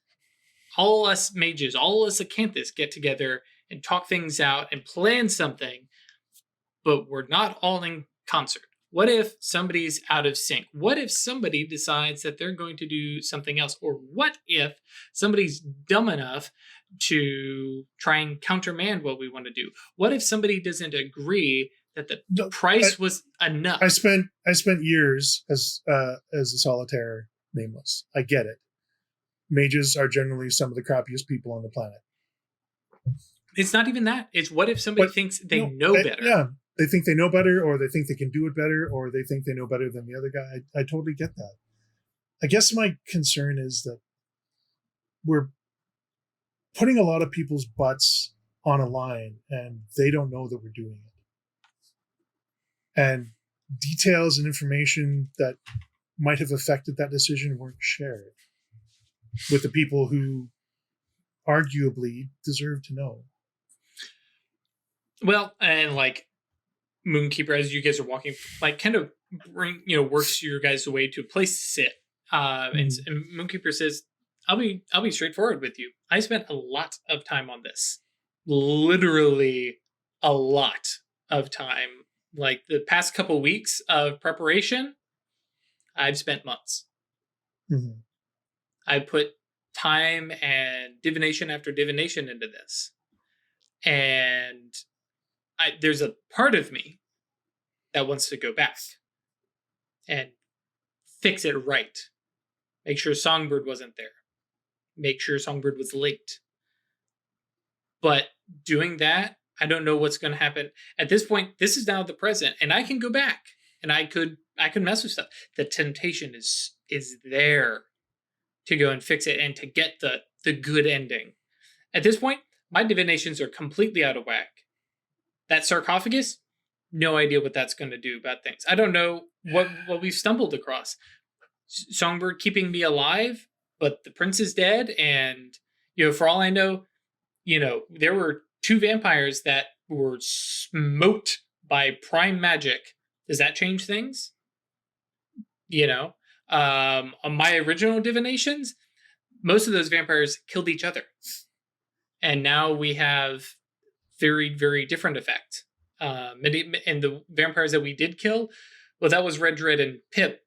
all us mages, all us Occultists get together and talk things out and plan something, but we're not all in concert? What if somebody's out of sync? What if somebody decides that they're going to do something else? Or what if somebody's dumb enough to try and countermand what we want to do? What if somebody doesn't agree that the price was enough?
I spent years as a solitaire nameless. I get it. Mages are generally some of the crappiest people on the planet.
It's not even that. It's what if somebody thinks they know better?
Yeah. They think they know better, or they think they can do it better, or they think they know better than the other guy. I totally get that. I guess my concern is that we're putting a lot of people's butts on a line, and they don't know that we're doing it. And details and information that might have affected that decision weren't shared with the people who arguably deserve to know.
Well, and like Moonkeeper, as you guys are walking, like kind of works your guys away to a place to sit. And Moonkeeper says, I'll be straightforward with you. I spent a lot of time on this. Literally a lot of time. Like the past couple weeks of preparation, I've spent months.
Mm-hmm.
I put time and divination after divination into this. And there's a part of me that wants to go back and fix it right. Make sure Songbird wasn't there. Make sure Songbird was late. But doing that, I don't know what's going to happen. At this point, this is now the present, and I can go back and I could mess with stuff. The temptation is there to go and fix it and to get the good ending. At this point, my divinations are completely out of whack. That sarcophagus, no idea what that's going to do about things. I don't know what we've stumbled across. Songbird keeping me alive, but the prince is dead, and for all I know, there were 2 vampires that were smoked by prime magic. Does that change things? On my original divinations, most of those vampires killed each other, and now we have very, very different effect. And the vampires that we did kill, well, that was Red Dread and Pip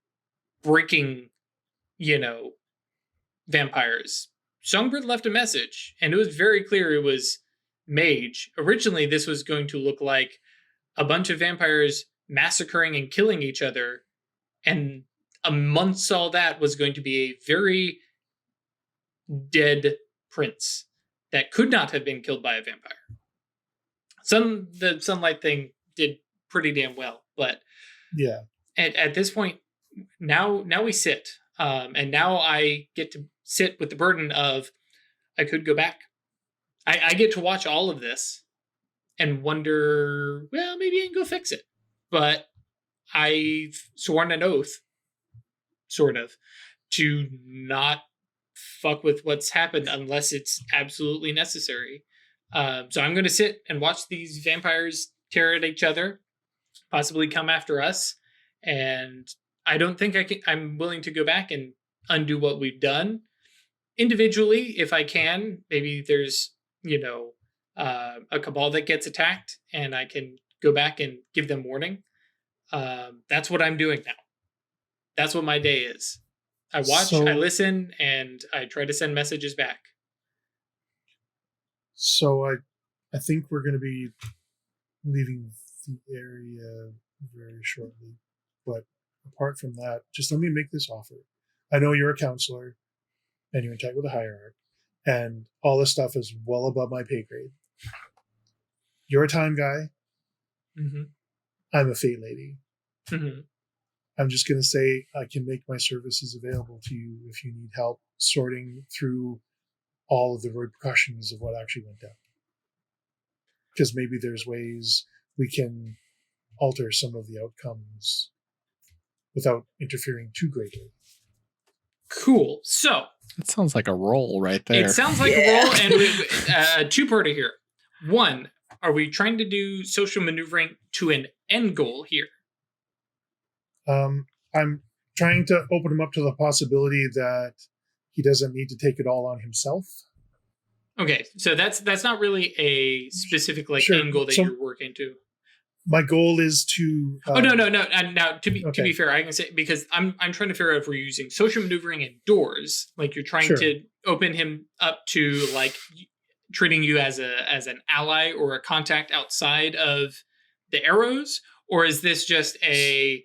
breaking, vampires. Songbird left a message, and it was very clear it was mage. Originally, this was going to look like a bunch of vampires massacring and killing each other, and amongst all that was going to be a very dead prince that could not have been killed by a vampire. The sunlight thing did pretty damn well, but
yeah.
At this point, now we sit. And now I get to sit with the burden of I could go back. I get to watch all of this and wonder, well, maybe I can go fix it. But I've sworn an oath, sort of, to not fuck with what's happened unless it's absolutely necessary. So I'm going to sit and watch these vampires tear at each other, possibly come after us. And I don't think I'm willing to go back and undo what we've done. Individually, if I can, maybe there's, a cabal that gets attacked and I can go back and give them warning. That's what I'm doing now. That's what my day is. I watch, I listen, and I try to send messages back.
So I think we're going to be leaving the area very shortly. But apart from that, just let me make this offer. I know you're a counselor and you're in touch with a hierarch, and all this stuff is well above my pay grade. You're a time guy.
Mm-hmm.
I'm a fate lady.
Mm-hmm.
I'm just going to say I can make my services available to you if you need help sorting through all of the repercussions of what actually went down. Because maybe there's ways we can alter some of the outcomes without interfering too greatly.
Cool. So
That sounds like a roll right there.
it sounds like a roll, and two-parter here. One, are we trying to do social maneuvering to an end goal here?
I'm trying to open him up to the possibility that he doesn't need to take it all on himself.
Okay, so that's not really a specific end goal that you're working to.
My goal is to.
No. And now, to be fair, I can say, because I'm trying to figure out if we're using social maneuvering indoors, like you're trying to open him up to like treating you as an ally or a contact outside of the arrows, or is this just a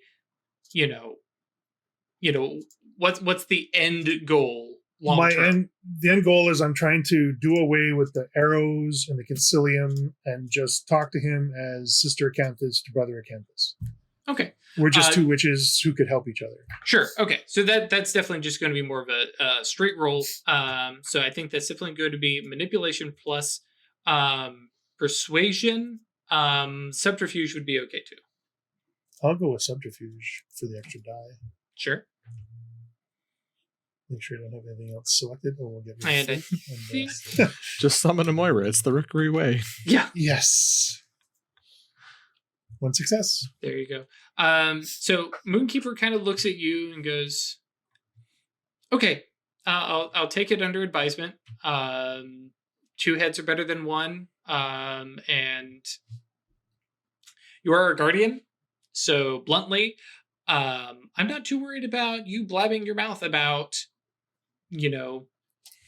what's the end goal long term?
The end goal is I'm trying to do away with the arrows and the concilium and just talk to him as Sister Acanthus to Brother Acanthus.
Okay.
We're just two witches who could help each other.
Sure. Okay. So that's definitely just going to be more of a straight roll. So I think that's definitely going to be manipulation plus persuasion. Subterfuge would be okay too.
I'll go with subterfuge for the extra die.
Sure.
Make sure I don't have anything else selected, or we'll get
rid of
it. Just summon a Moira. It's the Rookery way.
Yeah.
Yes. One success.
There you go. So Moonkeeper kind of looks at you and goes, "Okay, I'll take it under advisement. 2 heads are better than 1, and you are a guardian. So bluntly, I'm not too worried about you blabbing your mouth about,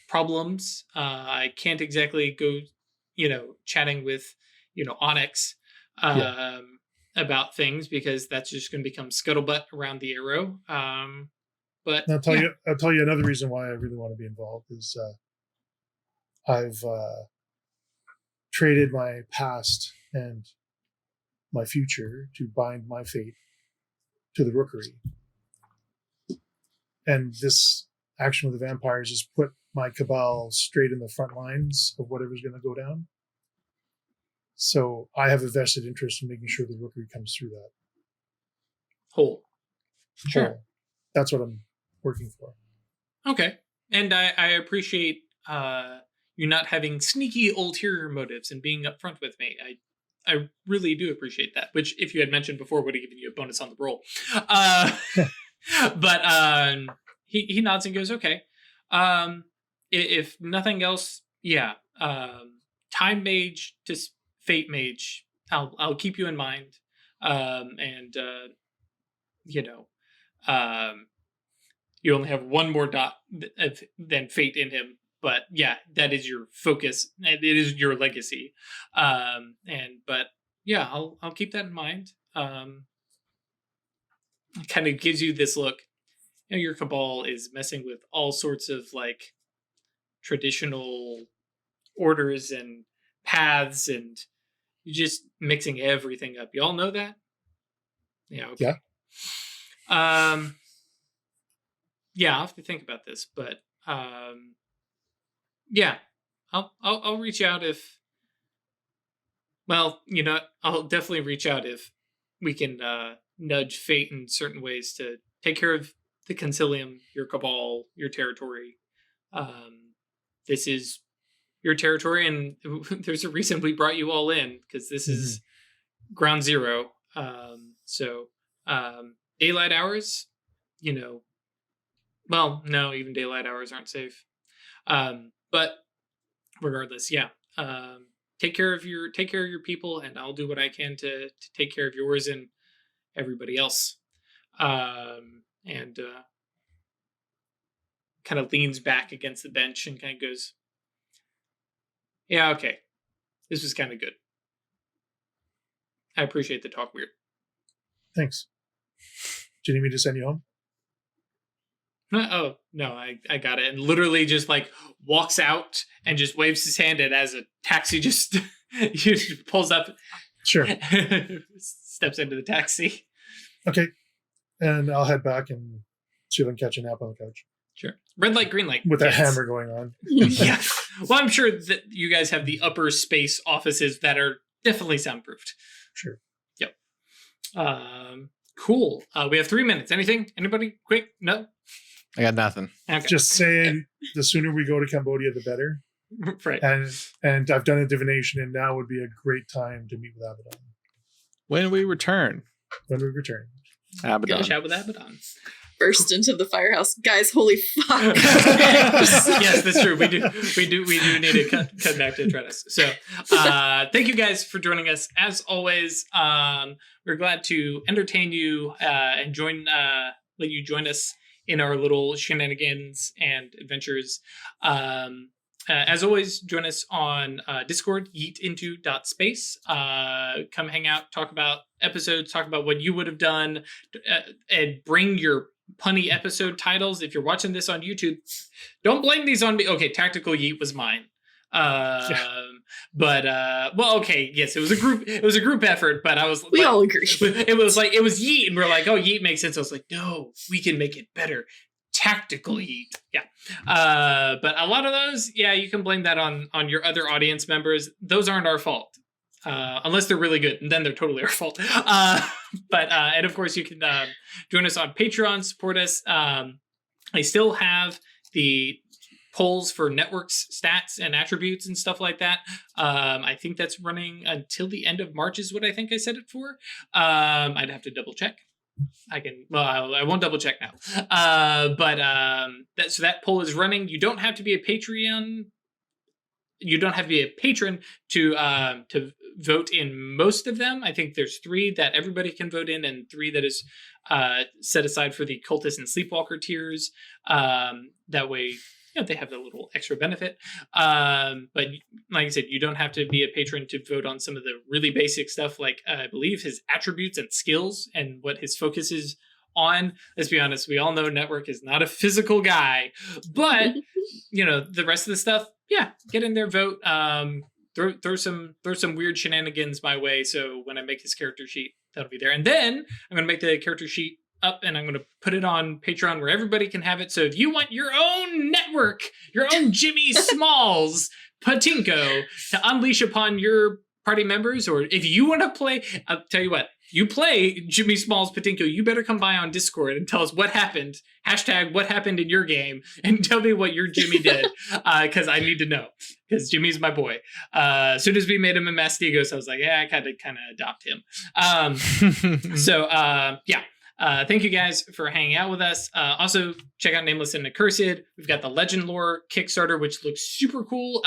problems. I can't exactly go, chatting with, Onyx about things, because that's just going to become scuttlebutt around the arrow. But
I'll tell you another reason why I really want to be involved is I've traded my past and my future to bind my fate to the Rookery. And this action with the vampires has put my cabal straight in the front lines of whatever's going to go down. So I have a vested interest in making sure the Rookery comes through that.
Whole. Sure.
That's what I'm working for.
Okay. And I appreciate you not having sneaky ulterior motives and being upfront with me. I really do appreciate that, which if you had mentioned before would have given you a bonus on the roll. But he nods and goes, okay. If nothing else, time mage to fate mage, I'll keep you in mind. You only have one more dot than fate in him. But yeah, that is your focus. It is your legacy. I'll keep that in mind. It kind of gives you this look. Your cabal is messing with all sorts of like traditional orders and paths, and you're just mixing everything up. You all know that? Yeah. Okay. I'll have to think about this, but yeah, I'll reach out if. Well, I'll definitely reach out if we can nudge fate in certain ways to take care of the Concilium, your cabal, your territory. This is your territory, and there's a reason we brought you all in, because this is ground zero. So daylight hours, well, no, even daylight hours aren't safe. But regardless, yeah. Take care of your people, and I'll do what I can to take care of yours and everybody else. And kind of leans back against the bench and kind of goes, yeah, okay. This was kind of good. I appreciate the talk, Weird.
Thanks. Do you need me to send you home?
Oh, no, I got it. And literally just like walks out and just waves his hand, and as a taxi just pulls up.
Sure.
Steps into the taxi.
Okay. And I'll head back and see if I can catch a nap on the couch.
Sure. Red light, green light.
With a hammer going on.
Yeah. Well, I'm sure that you guys have the upper space offices that are definitely soundproofed.
Sure.
Yep. Cool. We have 3 minutes. Anything? Anybody? Quick? No?
I got nothing.
Okay.
Just saying, the sooner we go to Cambodia, the better.
Right.
And I've done a divination, and now would be a great time to meet with Abaddon.
When we return.
When we return.
Abaddon.
Go chat with Abaddon.
Burst into the firehouse. Guys, holy fuck.
Yes, that's true. We do need to cut back to Atreides. So thank you guys for joining us. As always, we're glad to entertain you and let you join us in our little shenanigans and adventures. As always, join us on Discord, yeetinto.space. Come hang out, talk about episodes, talk about what you would have done, and bring your punny episode titles. If you're watching this on YouTube, don't blame these on me. Okay, Tactical Yeet was mine. But well, okay, yes, it was a group effort, but I was
we all agree.
It was Yeet, and we're like, oh, Yeet makes sense. I was like, no, we can make it better. Tactical Yeet. Yeah. But a lot of those, yeah, you can blame that on your other audience members. Those aren't our fault. Unless they're really good, and then they're totally our fault. But and of course you can join us on Patreon, support us. I still have the polls for networks stats and attributes and stuff like that. I think that's running until the end of March is what I think I set it for. I'd have to double check. I won't double check now. So that poll is running. You don't have to be a Patreon. You don't have to be a patron to vote in most of them. I think there's 3 that everybody can vote in, and 3 that is set aside for the Occultists and Sleepwalker tiers. That way, they have a little extra benefit. But like I said, you don't have to be a patron to vote on some of the really basic stuff, like I believe his attributes and skills and what his focus is on. Let's be honest, we all know Network is not a physical guy, but the rest of the stuff, yeah, get in there, vote. Throw some weird shenanigans my way. So when I make his character sheet, that'll be there. And then I'm gonna make the character sheet up, and I'm going to put it on Patreon where everybody can have it. So if you want your own network, your own Jimmy Smalls Patinko to unleash upon your party members, or if you want to play, I'll tell you what, you play Jimmy Smalls Patinko, you better come by on Discord and tell us what happened. #, what happened in your game, and tell me what your Jimmy did, because I need to know, because Jimmy's my boy. As soon as we made him a Mastigos, I was like, yeah, I kind of adopt him. Yeah. Thank you guys for hanging out with us. Also, check out Nameless and Accursed. We've got the Legend Lore Kickstarter, which looks super cool.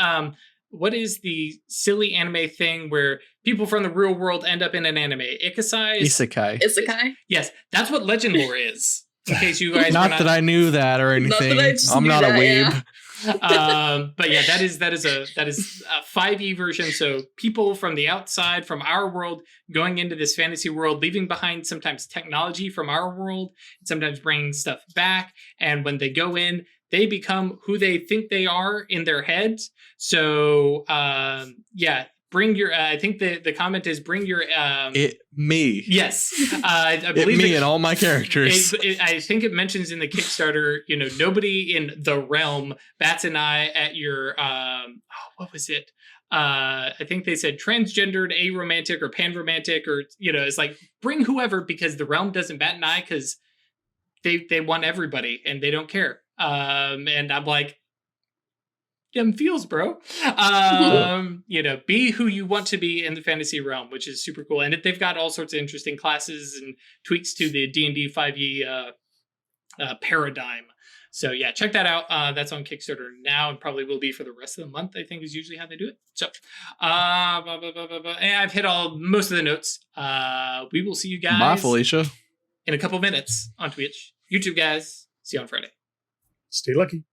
What is the silly anime thing where people from the real world end up in an anime? Isekai? Yes, that's what Legend Lore is. In case you guys
not that I knew that or anything. I'm not a weeb.
Yeah.
But yeah, that is a 5e version. So people from the outside, from our world, going into this fantasy world, leaving behind sometimes technology from our world, and sometimes bringing stuff back. And when they go in, they become who they think they are in their heads. So yeah, bring your. I think the comment is bring your.
Me.
Yes, I believe
me and all my characters.
I think it mentions in the Kickstarter. Nobody in the realm bats an eye at your. What was it? I think they said transgendered, aromantic, or panromantic, or it's like bring whoever because the realm doesn't bat an eye because they want everybody and they don't care. And I'm like, them feels, bro. Be who you want to be in the fantasy realm, which is super cool. And they've got all sorts of interesting classes and tweaks to the D&D 5e paradigm. So yeah, check that out. That's on Kickstarter now and probably will be for the rest of the month, I think is usually how they do it. So and I've hit most of the notes. We will see you guys
Bye, Felicia.
in a couple minutes on Twitch. YouTube guys, see you on Friday.
Stay lucky.